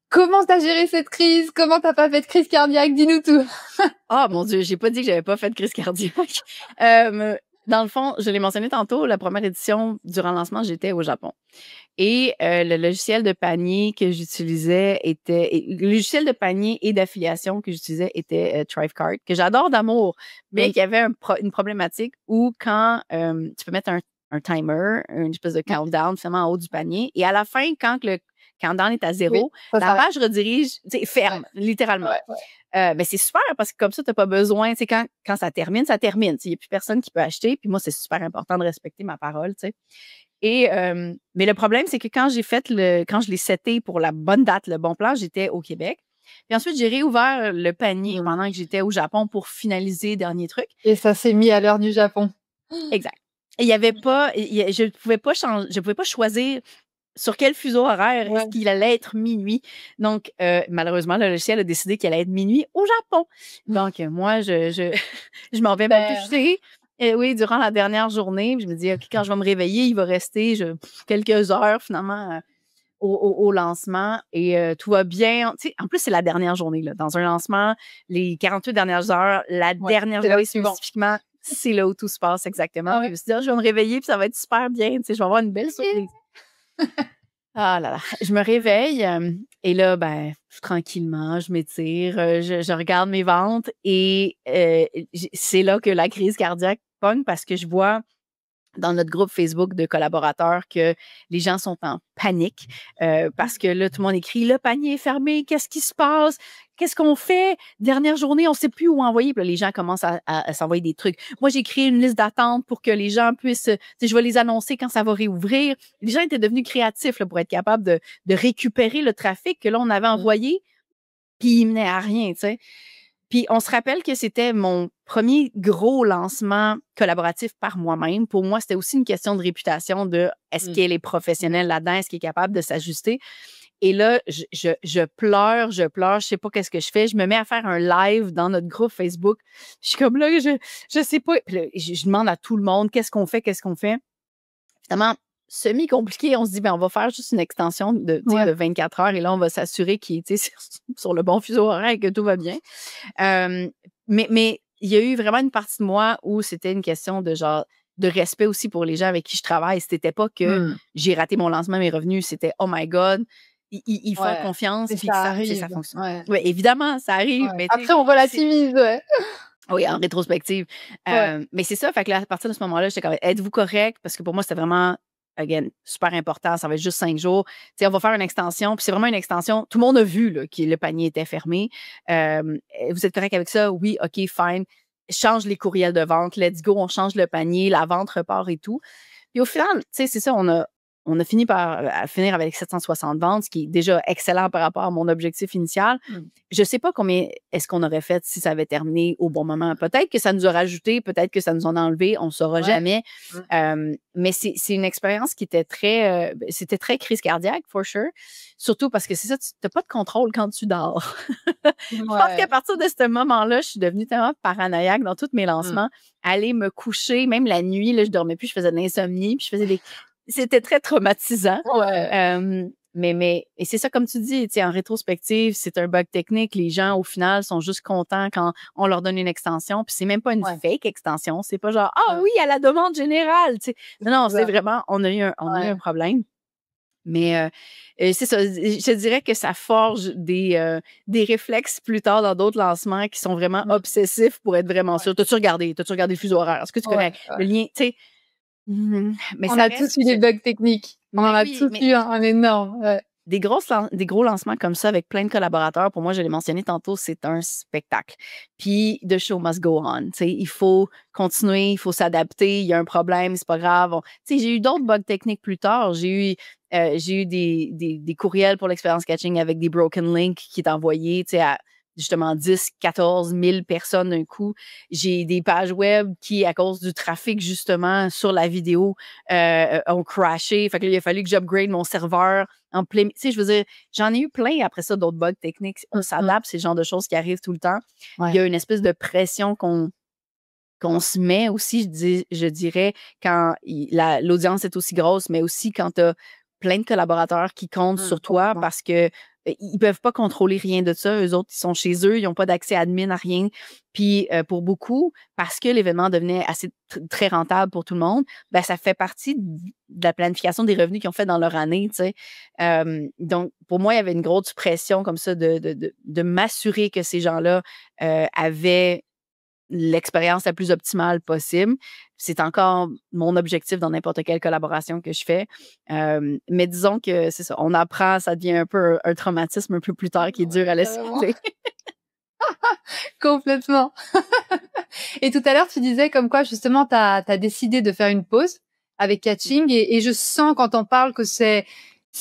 Comment t'as géré cette crise? Comment t'as pas fait de crise cardiaque? Dis-nous tout. Oh mon Dieu, j'ai pas dit que j'avais pas fait de crise cardiaque. Dans le fond, je l'ai mentionné tantôt, la première édition, durant le lancement, j'étais au Japon. Et le logiciel de panier que j'utilisais le logiciel de panier et d'affiliation que j'utilisais était Thrivecart, que j'adore d'amour, mais qui avait une problématique où quand tu peux mettre un timer, une espèce de countdown finalement en haut du panier, et à la fin, quand le countdown est à 0, la page redirige, ferme, littéralement. Mais c'est super parce que comme ça, tu n'as pas besoin, tu sais, quand ça termine, ça termine. Il n'y a plus personne qui peut acheter. Puis moi, c'est super important de respecter ma parole, tu sais. Et, mais le problème, c'est que quand je l'ai seté pour la bonne date, le bon plan, j'étais au Québec. Puis ensuite, j'ai réouvert le panier pendant que j'étais au Japon pour finaliser le dernier truc. Et ça s'est mis à l'heure du Japon. Exact. Et il y avait pas, je pouvais pas choisir sur quel fuseau horaire est-ce qu'il allait être minuit. Donc, malheureusement, le logiciel a décidé qu'il allait être minuit au Japon. Donc, moi, je m'en vais me coucher. Et oui, durant la dernière journée, je me dis, OK, quand je vais me réveiller, il va rester quelques heures, finalement, au lancement. Et tout va bien. Tu sais, en plus, c'est la dernière journée. Là. Dans un lancement, les 48 dernières heures, la dernière journée spécifiquement, c'est là où tout se passe exactement. Puis je me suis dit, je vais me réveiller, puis ça va être super bien. Tu sais, je vais avoir une belle surprise. Ah là là, je me réveille et là, ben, tranquillement, je m'étire, je regarde mes ventes et c'est là que la crise cardiaque pogne parce que je vois dans notre groupe Facebook de collaborateurs que les gens sont en panique parce que là, tout le monde écrit « Le panier est fermé, qu'est-ce qui se passe? Qu'est-ce qu'on fait? Dernière journée, on ne sait plus où envoyer. » Puis là, les gens commencent à s'envoyer des trucs. Moi, j'ai créé une liste d'attente pour que les gens puissent... Je vais les annoncer quand ça va réouvrir. Les gens étaient devenus créatifs là, pour être capables de récupérer le trafic que là, on avait envoyé, puis il menait à rien, tu sais. Puis, on se rappelle que c'était mon premier gros lancement collaboratif par moi-même. Pour moi, c'était aussi une question de réputation de est-ce qu'elle est professionnelle là-dedans, est-ce qu'elle est capable de s'ajuster. Et là, je pleure, je sais pas qu'est-ce que je fais. Je me mets à faire un live dans notre groupe Facebook. Je suis comme là, je sais pas. Puis là, je demande à tout le monde qu'est-ce qu'on fait. Finalement, semi-compliqué. On se dit, ben, on va faire juste une extension de 24 heures et là, on va s'assurer qu'il est sur le bon fuseau horaire et que tout va bien. Mais il y a eu vraiment une partie de moi où c'était une question de genre de respect aussi pour les gens avec qui je travaille. C'était pas que j'ai raté mon lancement, mes revenus. C'était, oh my God, il faut confiance. Mais Puis ça que arrive. ça fonctionne. Oui, évidemment, ça arrive. Mais après, on relativise, Oui, en rétrospective. Mais c'est ça, fait que là, à partir de ce moment-là, j'étais comme, êtes-vous correct? Parce que pour moi, c'était vraiment, again, super important. Ça va être juste 5 jours. Tu sais, on va faire une extension. Puis c'est vraiment une extension. Tout le monde a vu là, que le panier était fermé. Vous êtes correct avec ça? Oui, OK, fine. Change les courriels de vente. Let's go, on change le panier. La vente repart et tout. Puis au final, tu sais, c'est ça, on a fini par finir avec 760 ventes, ce qui est déjà excellent par rapport à mon objectif initial. Je ne sais pas combien est-ce qu'on aurait fait si ça avait terminé au bon moment. Peut-être que ça nous a rajouté, peut-être que ça nous en a enlevé, on ne saura jamais. Mais c'est une expérience qui était c'était très crise cardiaque, for sure. Surtout parce que c'est ça, tu n'as pas de contrôle quand tu dors. Je pense qu'à partir de ce moment-là, je suis devenue tellement paranoïaque dans tous mes lancements. Aller me coucher, même la nuit, là, je dormais plus, je faisais de l'insomnie, puis je faisais C'était très traumatisant. Et c'est ça, comme tu dis, en rétrospective, c'est un bug technique. Les gens, au final, sont juste contents quand on leur donne une extension. Puis c'est même pas une fake extension. C'est pas genre, oui, à la demande générale. T'sais. Non, c'est vraiment, on a eu un problème. Mais c'est ça, je te dirais que ça forge des réflexes plus tard dans d'autres lancements qui sont vraiment obsessifs pour être vraiment sûr. T'as-tu regardé le fuseau horaire? Est-ce que tu correct? Le lien, tu sais. Mais on a tous eu des bugs techniques. On en a tous eu un énorme. Des gros lancements comme ça avec plein de collaborateurs, pour moi, je l'ai mentionné tantôt, c'est un spectacle. Puis, the show must go on. T'sais, il faut continuer, il faut s'adapter. Il y a un problème, c'est pas grave. J'ai eu d'autres bugs techniques plus tard. J'ai eu des courriels pour l'expérience catching avec des broken links qui est envoyé à justement 10, 14 000 personnes d'un coup. J'ai des pages web qui, à cause du trafic, justement, sur la vidéo, ont crashé. Fait que là, il a fallu que j'upgrade mon serveur en plein... Tu sais, je veux dire, j'en ai eu plein après ça, d'autres bugs techniques. On s'adapte, c'est le genre de choses qui arrivent tout le temps. Il y a une espèce de pression qu'on se met aussi, je dirais, quand l'audience est aussi grosse, mais aussi quand tu as plein de collaborateurs qui comptent sur toi parce que ils peuvent pas contrôler rien de ça. Eux autres, ils sont chez eux, ils n'ont pas d'accès admin à rien. Puis pour beaucoup, parce que l'événement devenait assez très rentable pour tout le monde, ben ça fait partie de la planification des revenus qu'ils ont fait dans leur année. Tu sais. Donc, pour moi, il y avait une grosse pression comme ça de m'assurer que ces gens-là avaient l'expérience la plus optimale possible. C'est encore mon objectif dans n'importe quelle collaboration que je fais. Mais disons que c'est ça, on apprend, ça devient un peu un traumatisme un peu plus tard qui est dur à laisser. Complètement. Et tout à l'heure, tu disais comme quoi, justement, t'as décidé de faire une pause avec Catching et je sens quand on parle que ça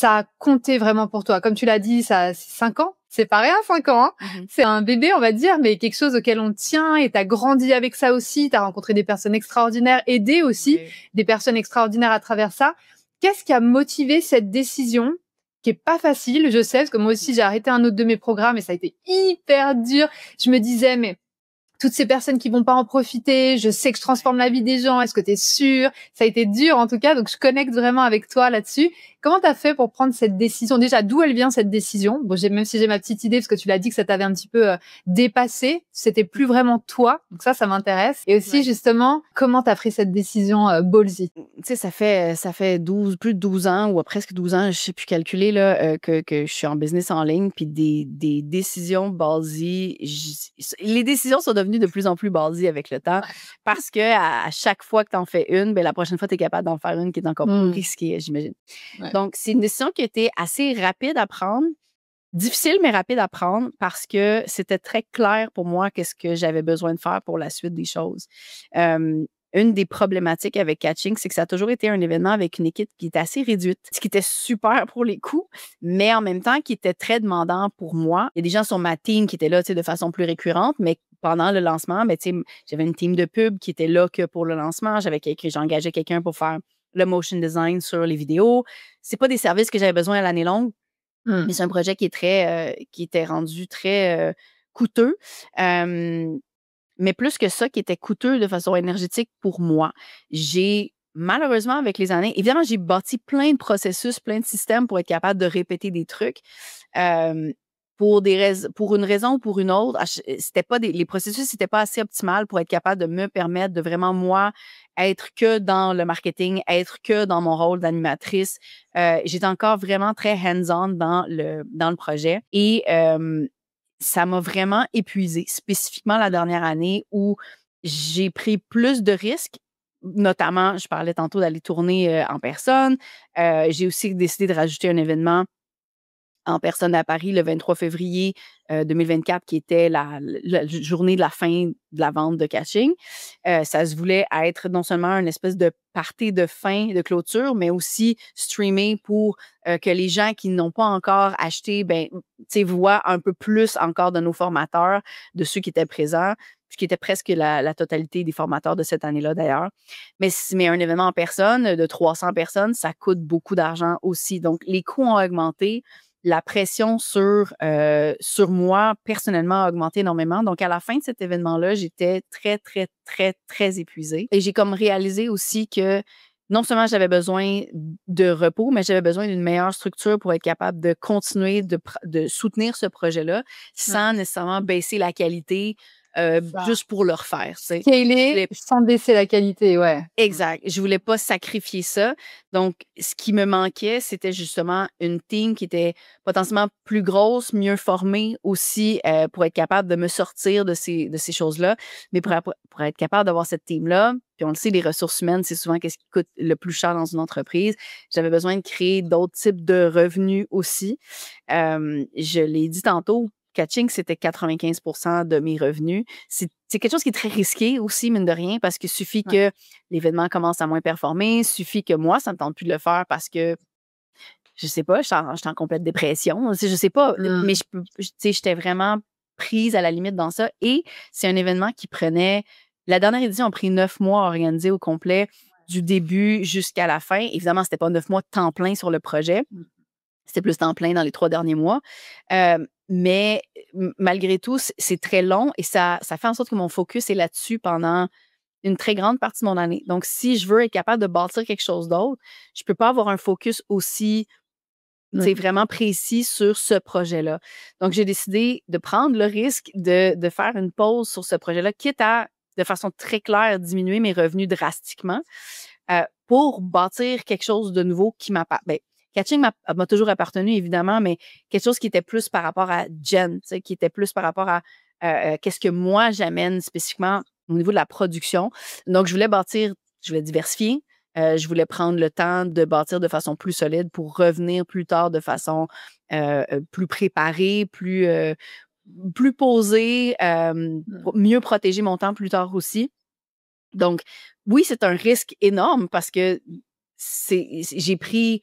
a compté vraiment pour toi. Comme tu l'as dit, ça, c'est 5 ans. C'est pas rien, 5 ans. C'est un bébé, on va dire, mais quelque chose auquel on tient et t'as grandi avec ça aussi. T'as rencontré des personnes extraordinaires, aidé aussi des personnes extraordinaires à travers ça. Qu'est-ce qui a motivé cette décision qui est pas facile, je sais, parce que moi aussi, j'ai arrêté un autre de mes programmes et ça a été hyper dur. Je me disais, mais toutes ces personnes qui vont pas en profiter, je sais que je transforme la vie des gens, est-ce que tu es sûr? Ça a été dur en tout cas, donc je connecte vraiment avec toi là-dessus. Comment tu as fait pour prendre cette décision? Déjà, d'où elle vient cette décision? Bon, même si j'ai ma petite idée, parce que tu l'as dit que ça t'avait un petit peu dépassé, c'était plus vraiment toi, donc ça m'intéresse. Et aussi, justement, comment tu as pris cette décision ballsy? Tu sais, ça fait plus de 12 ans, ou presque 12 ans, je sais plus calculer, là, que je suis en business en ligne, puis des décisions ballsy, les décisions sont devenues de plus en plus ballsy avec le temps, parce que à chaque fois que tu en fais une, ben, la prochaine fois, tu es capable d'en faire une qui est encore plus risquée, j'imagine. Donc, c'est une décision qui a été assez rapide à prendre, difficile mais rapide à prendre parce que c'était très clair pour moi qu'est-ce que j'avais besoin de faire pour la suite des choses. Une des problématiques avec Catching, c'est que ça a toujours été un événement avec une équipe qui était assez réduite, ce qui était super pour les coûts, mais en même temps qui était très demandant pour moi. Il y a des gens sur ma team qui étaient là de façon plus récurrente, mais pendant le lancement, ben, j'avais une team de pub qui était là que pour le lancement. J'engageais quelqu'un pour faire le motion design sur les vidéos. C'est pas des services que j'avais besoin à l'année longue, mais c'est un projet qui était rendu très coûteux. Mais plus que ça, qui était coûteux de façon énergétique pour moi. J'ai malheureusement, avec les années, évidemment, j'ai bâti plein de processus, plein de systèmes pour être capable de répéter des trucs. Pour une raison ou pour une autre, c'était pas les processus n'étaient pas assez optimales pour être capable de me permettre de vraiment, moi, être que dans le marketing, être que dans mon rôle d'animatrice. J'étais encore vraiment très hands-on dans le projet. Et ça m'a vraiment épuisée, spécifiquement la dernière année où j'ai pris plus de risques. Notamment, je parlais tantôt d'aller tourner en personne. J'ai aussi décidé de rajouter un événement en personne à Paris le 23 février 2024, qui était la journée de la fin de la vente de Catching. Ça se voulait être non seulement une espèce de party de fin, de clôture, mais aussi streamer pour que les gens qui n'ont pas encore acheté, voient un peu plus encore de nos formateurs, de ceux qui étaient présents, ce qui était presque la totalité des formateurs de cette année-là d'ailleurs. Mais un événement en personne de 300 personnes, ça coûte beaucoup d'argent aussi. Donc, les coûts ont augmenté. La pression sur moi, personnellement, a augmenté énormément. Donc, à la fin de cet événement-là, j'étais très, très, très, très épuisée. Et j'ai comme réalisé aussi que non seulement j'avais besoin de repos, mais j'avais besoin d'une meilleure structure pour être capable de continuer de soutenir ce projet-là sans nécessairement baisser la qualité juste pour le refaire. Scaler sans baisser la qualité, ouais. Exact. Je voulais pas sacrifier ça. Donc, ce qui me manquait, c'était justement une team qui était potentiellement plus grosse, mieux formée aussi pour être capable de me sortir de ces choses-là. Mais pour être capable d'avoir cette team-là, puis on le sait, les ressources humaines, c'est souvent qu'est-ce qui coûte le plus cher dans une entreprise. J'avais besoin de créer d'autres types de revenus aussi. Je l'ai dit tantôt, Catching, c'était 95% de mes revenus. C'est quelque chose qui est très risqué aussi, mine de rien, parce qu'il suffit que l'événement commence à moins performer, suffit que moi, ça ne me tente plus de le faire parce que, je sais pas, je suis en complète dépression. Je sais pas, mais j'étais vraiment prise à la limite dans ça. Et c'est un événement qui prenait... La dernière édition a pris 9 mois à organiser au complet, du début jusqu'à la fin. Évidemment, c'était pas 9 mois de temps plein sur le projet. C'était plus temps plein dans les 3 derniers mois. Mais malgré tout, c'est très long et ça fait en sorte que mon focus est là-dessus pendant une très grande partie de mon année. Donc, si je veux être capable de bâtir quelque chose d'autre, je ne peux pas avoir un focus aussi vraiment précis sur ce projet-là. Donc, j'ai décidé de prendre le risque de faire une pause sur ce projet-là, quitte à, de façon très claire, diminuer mes revenus drastiquement pour bâtir quelque chose de nouveau qui m'appartient. Catching m'a toujours appartenu, évidemment, mais quelque chose qui était plus par rapport à Jen, qui était plus par rapport à qu'est-ce que moi j'amène spécifiquement au niveau de la production. Donc, je voulais diversifier. Je voulais prendre le temps de bâtir de façon plus solide pour revenir plus tard de façon plus préparée, plus posée, pour mieux protéger mon temps plus tard aussi. Donc, oui, c'est un risque énorme parce que j'ai pris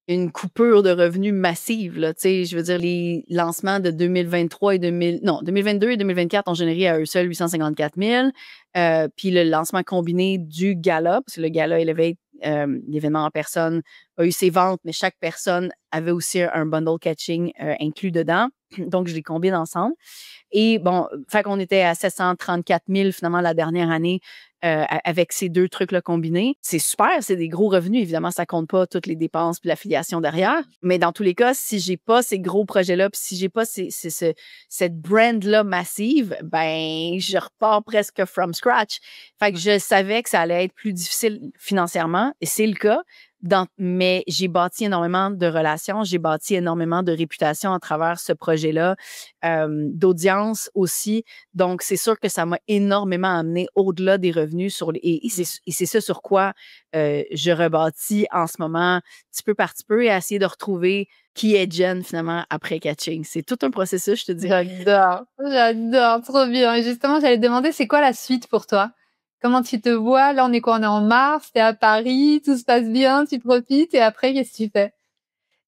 une coupure de revenus massive, là, je veux dire, les lancements de 2023 et 2022 et 2024 ont généré à eux seuls 854 000. Puis le lancement combiné du gala, parce que le gala Elevate, l'événement en personne, a eu ses ventes, mais chaque personne avait aussi un bundle catching inclus dedans. Donc, je les combine ensemble. Et bon, fait qu'on était à 734 000 finalement la dernière année avec ces 2 trucs-là combinés. C'est super, c'est des gros revenus. Évidemment, ça compte pas toutes les dépenses puis l'affiliation derrière. Mais dans tous les cas, si j'ai pas ces gros projets-là puis si j'ai pas cette brand-là massive, je repars presque from scratch. Fait que je savais que ça allait être plus difficile financièrement et c'est le cas. Mais j'ai bâti énormément de relations, j'ai bâti énormément de réputation à travers ce projet-là, d'audience aussi. Donc, c'est sûr que ça m'a énormément amené au-delà des revenus et c'est ça sur quoi je rebâtis en ce moment, petit peu par petit peu, et à essayer de retrouver qui est Jen finalement après Catching. C'est tout un processus, je te dis. J'adore, trop bien. Et justement, j'allais te demander, c'est quoi la suite pour toi? Comment tu te vois? Là, on est quoi? On est en mars, t'es à Paris, tout se passe bien, tu profites, et après, qu'est-ce que tu fais?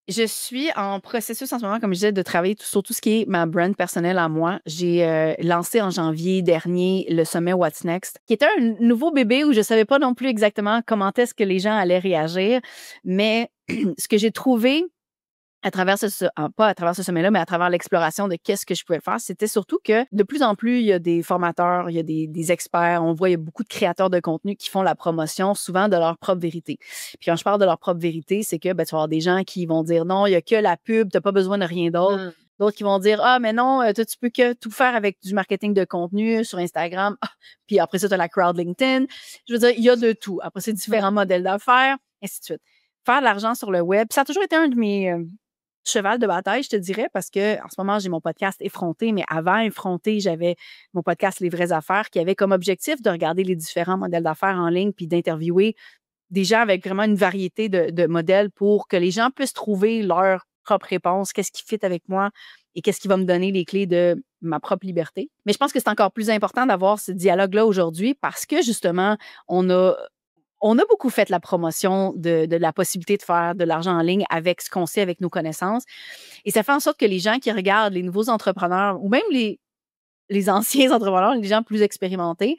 Je suis en processus en ce moment, comme je disais, de travailler sur tout ce qui est ma brand personnelle à moi. J'ai lancé en janvier dernier le sommet What's Next, qui était un nouveau bébé où je savais pas non plus exactement comment est-ce que les gens allaient réagir. Mais ce que j'ai trouvé pas à travers ce sommet-là, mais à travers l'exploration de qu'est-ce que je pouvais faire, c'était surtout que de plus en plus, il y a des formateurs, il y a des experts, on voit, il y a beaucoup de créateurs de contenu qui font la promotion souvent de leur propre vérité. Puis quand je parle de leur propre vérité, c'est que tu vas avoir des gens qui vont dire non, il n'y a que la pub, tu n'as pas besoin de rien d'autre. D'autres qui vont dire ah, mais non, toi, tu peux que tout faire avec du marketing de contenu sur Instagram. Ah, puis après ça, tu as la crowd LinkedIn. Je veux dire, il y a de tout. Après, c'est différents modèles d'affaires, ainsi de suite. Faire de l'argent sur le web, ça a toujours été un de mes cheval de bataille, je te dirais, parce que en ce moment, j'ai mon podcast Effronté, mais avant Effronté, j'avais mon podcast Les vraies affaires qui avait comme objectif de regarder les différents modèles d'affaires en ligne puis d'interviewer des gens avec vraiment une variété de modèles pour que les gens puissent trouver leur propre réponse, qu'est-ce qui fit avec moi et qu'est-ce qui va me donner les clés de ma propre liberté. Mais je pense que c'est encore plus important d'avoir ce dialogue-là aujourd'hui parce que justement, on a beaucoup fait la promotion de la possibilité de faire de l'argent en ligne avec ce qu'on sait, avec nos connaissances. Et ça fait en sorte que les gens qui regardent les nouveaux entrepreneurs ou même les anciens entrepreneurs, les gens plus expérimentés,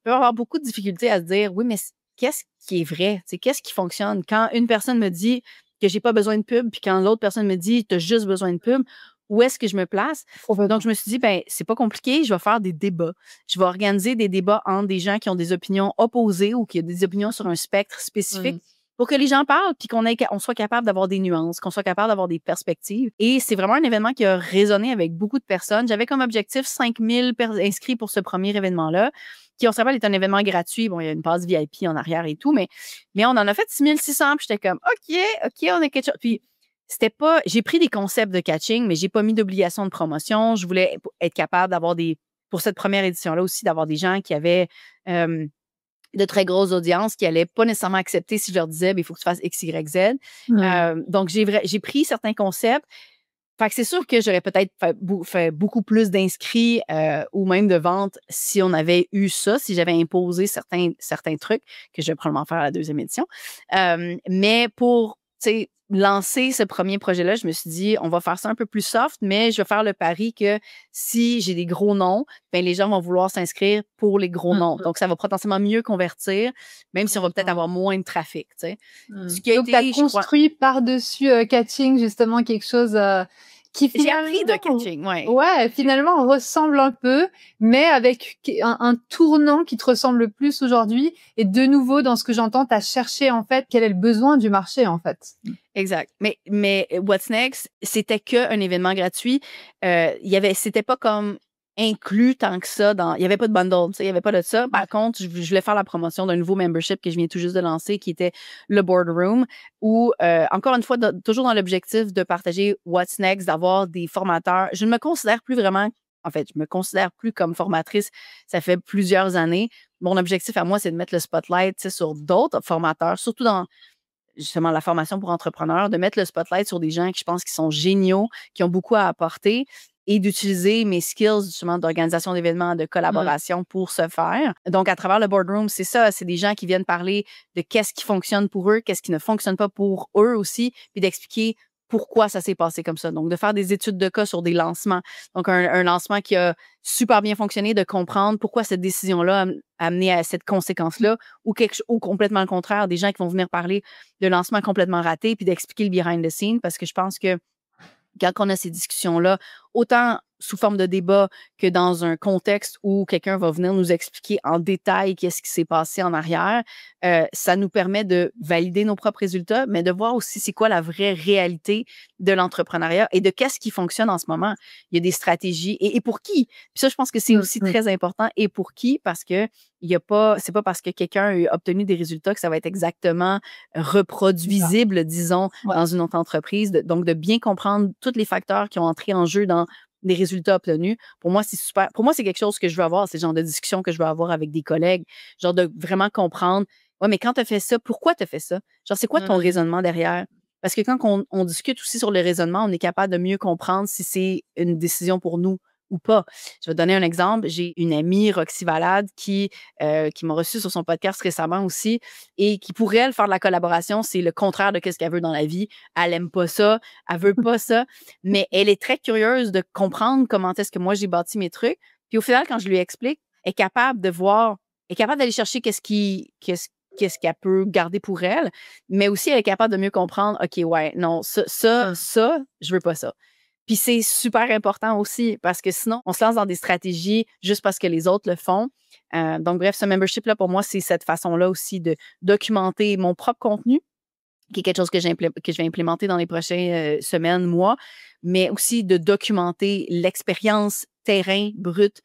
peuvent avoir beaucoup de difficultés à se dire, oui, mais qu'est-ce qui est vrai? Qu'est-ce qui fonctionne? Quand une personne me dit que j'ai pas besoin de pub, puis quand l'autre personne me dit, tu as juste besoin de pub, où est-ce que je me place? Donc, je me suis dit, ben, c'est pas compliqué, je vais faire des débats. Je vais organiser des débats entre des gens qui ont des opinions opposées ou qui ont des opinions sur un spectre spécifique pour que les gens parlent puis qu'on soit capable d'avoir des nuances, qu'on soit capable d'avoir des perspectives. Et c'est vraiment un événement qui a résonné avec beaucoup de personnes. J'avais comme objectif 5000 inscrits pour ce premier événement-là, qui, on se rappelle, est un événement gratuit. Bon, il y a une passe VIP en arrière et tout, mais on en a fait 6600 puis j'étais comme, OK, on a quelque chose. Puis, c'était pas, j'ai pris des concepts de catching, mais j'ai pas mis d'obligation de promotion. Je voulais être capable d'avoir pour cette première édition-là aussi, d'avoir des gens qui avaient de très grosses audiences qui allaient pas nécessairement accepter si je leur disais, il faut que tu fasses X, Y, Z. Donc, j'ai pris certains concepts. Fait que c'est sûr que j'aurais peut-être fait beaucoup plus d'inscrits ou même de ventes si on avait eu ça, si j'avais imposé certains trucs que je vais probablement faire à la deuxième édition. Mais pour, lancer ce premier projet-là, je me suis dit, on va faire ça un peu plus soft, mais je vais faire le pari que si j'ai des gros noms, ben les gens vont vouloir s'inscrire pour les gros noms. Donc, ça va potentiellement mieux convertir, même si on va peut-être avoir moins de trafic, tu sais. Donc, tu as construit par-dessus catching, justement, quelque chose qui finalement... J'ai appris de catching, ouais. Ouais, finalement, ressemble un peu, mais avec un tournant qui te ressemble le plus aujourd'hui. Et de nouveau, dans ce que j'entends, tu as cherché, en fait, quel est le besoin du marché, en fait. Exact. Mais What's Next, c'était qu'un événement gratuit. C'était pas comme inclus tant que ça il y avait pas de bundle, il y avait pas de ça. Par contre, je voulais faire la promotion d'un nouveau membership que je viens tout juste de lancer qui était le Boardroom où, encore une fois, toujours dans l'objectif de partager What's Next, d'avoir des formateurs. Je ne me considère plus vraiment, en fait, je me considère plus comme formatrice. Ça fait plusieurs années. Mon objectif à moi, c'est de mettre le spotlight sur d'autres formateurs, surtout dans justement la formation pour entrepreneurs, de mettre le spotlight sur des gens qui je pense qui sont géniaux, qui ont beaucoup à apporter et d'utiliser mes skills justement d'organisation d'événements, de collaboration pour ce faire. Donc, à travers le Boardroom, c'est ça, c'est des gens qui viennent parler de qu'est-ce qui fonctionne pour eux, qu'est-ce qui ne fonctionne pas pour eux aussi, puis d'expliquer pourquoi ça s'est passé comme ça. Donc, de faire des études de cas sur des lancements. Donc, un lancement qui a super bien fonctionné, de comprendre pourquoi cette décision-là a amené à cette conséquence-là ou complètement le contraire, des gens qui vont venir parler de lancements complètement ratés puis d'expliquer le behind the scene parce que je pense que quand on a ces discussions-là, autant sous forme de débat que dans un contexte où quelqu'un va venir nous expliquer en détail qu'est-ce qui s'est passé en arrière, ça nous permet de valider nos propres résultats, mais de voir aussi c'est quoi la vraie réalité de l'entrepreneuriat et de qu'est-ce qui fonctionne en ce moment. Il y a des stratégies et pour qui? Puis ça, je pense que c'est aussi très important et pour qui? Parce que c'est pas parce que quelqu'un a obtenu des résultats que ça va être exactement reproduisible, disons, dans une autre entreprise. Donc, de bien comprendre tous les facteurs qui ont entré en jeu dans des résultats obtenus. Pour moi, c'est super. Pour moi, c'est quelque chose que je veux avoir. C'est le genre de discussion que je veux avoir avec des collègues. Genre de vraiment comprendre, ouais, mais quand tu as fait ça, pourquoi tu as fait ça? Genre, c'est quoi ton raisonnement derrière? Parce que quand on discute aussi sur le raisonnement, on est capable de mieux comprendre si c'est une décision pour nous ou pas. Je vais te donner un exemple. J'ai une amie, Roxy Valade, qui m'a reçue sur son podcast récemment aussi et qui, pour elle, faire de la collaboration, c'est le contraire de ce qu'elle veut dans la vie. Elle aime pas ça, elle veut pas ça, mais elle est très curieuse de comprendre comment est-ce que moi, j'ai bâti mes trucs. Puis au final, quand je lui explique, elle est capable de voir, elle est capable d'aller chercher qu'est-ce qui qu'est-ce qu'elle peut garder pour elle, mais aussi elle est capable de mieux comprendre, OK, ouais, non, je veux pas ça. Puis c'est super important aussi parce que sinon, on se lance dans des stratégies juste parce que les autres le font. Donc, bref, ce membership-là, pour moi, c'est cette façon-là aussi de documenter mon propre contenu, qui est quelque chose que je vais implémenter dans les prochaines semaines, mois, mais aussi de documenter l'expérience terrain brut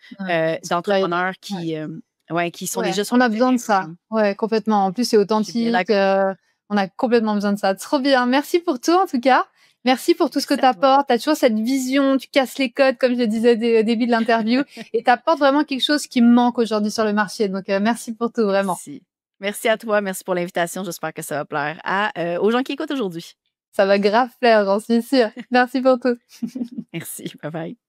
d'entrepreneurs qui sont Ouais, déjà sur on le a besoin de ça. terrain. Ouais, complètement. En plus, c'est Je suis bien authentique. d'accord. On a complètement besoin de ça. Trop bien. Merci pour tout, en tout cas. Merci pour tout ce que tu Merci à toi. apportes. Tu as toujours cette vision, tu casses les codes, comme je le disais au début de l'interview, et tu apportes vraiment quelque chose qui me manque aujourd'hui sur le marché. Donc, merci pour tout, vraiment. Merci. Merci à toi. Merci pour l'invitation. J'espère que ça va plaire aux gens qui écoutent aujourd'hui. Ça va grave plaire, j'en suis sûre. Merci pour tout. Merci. Bye bye.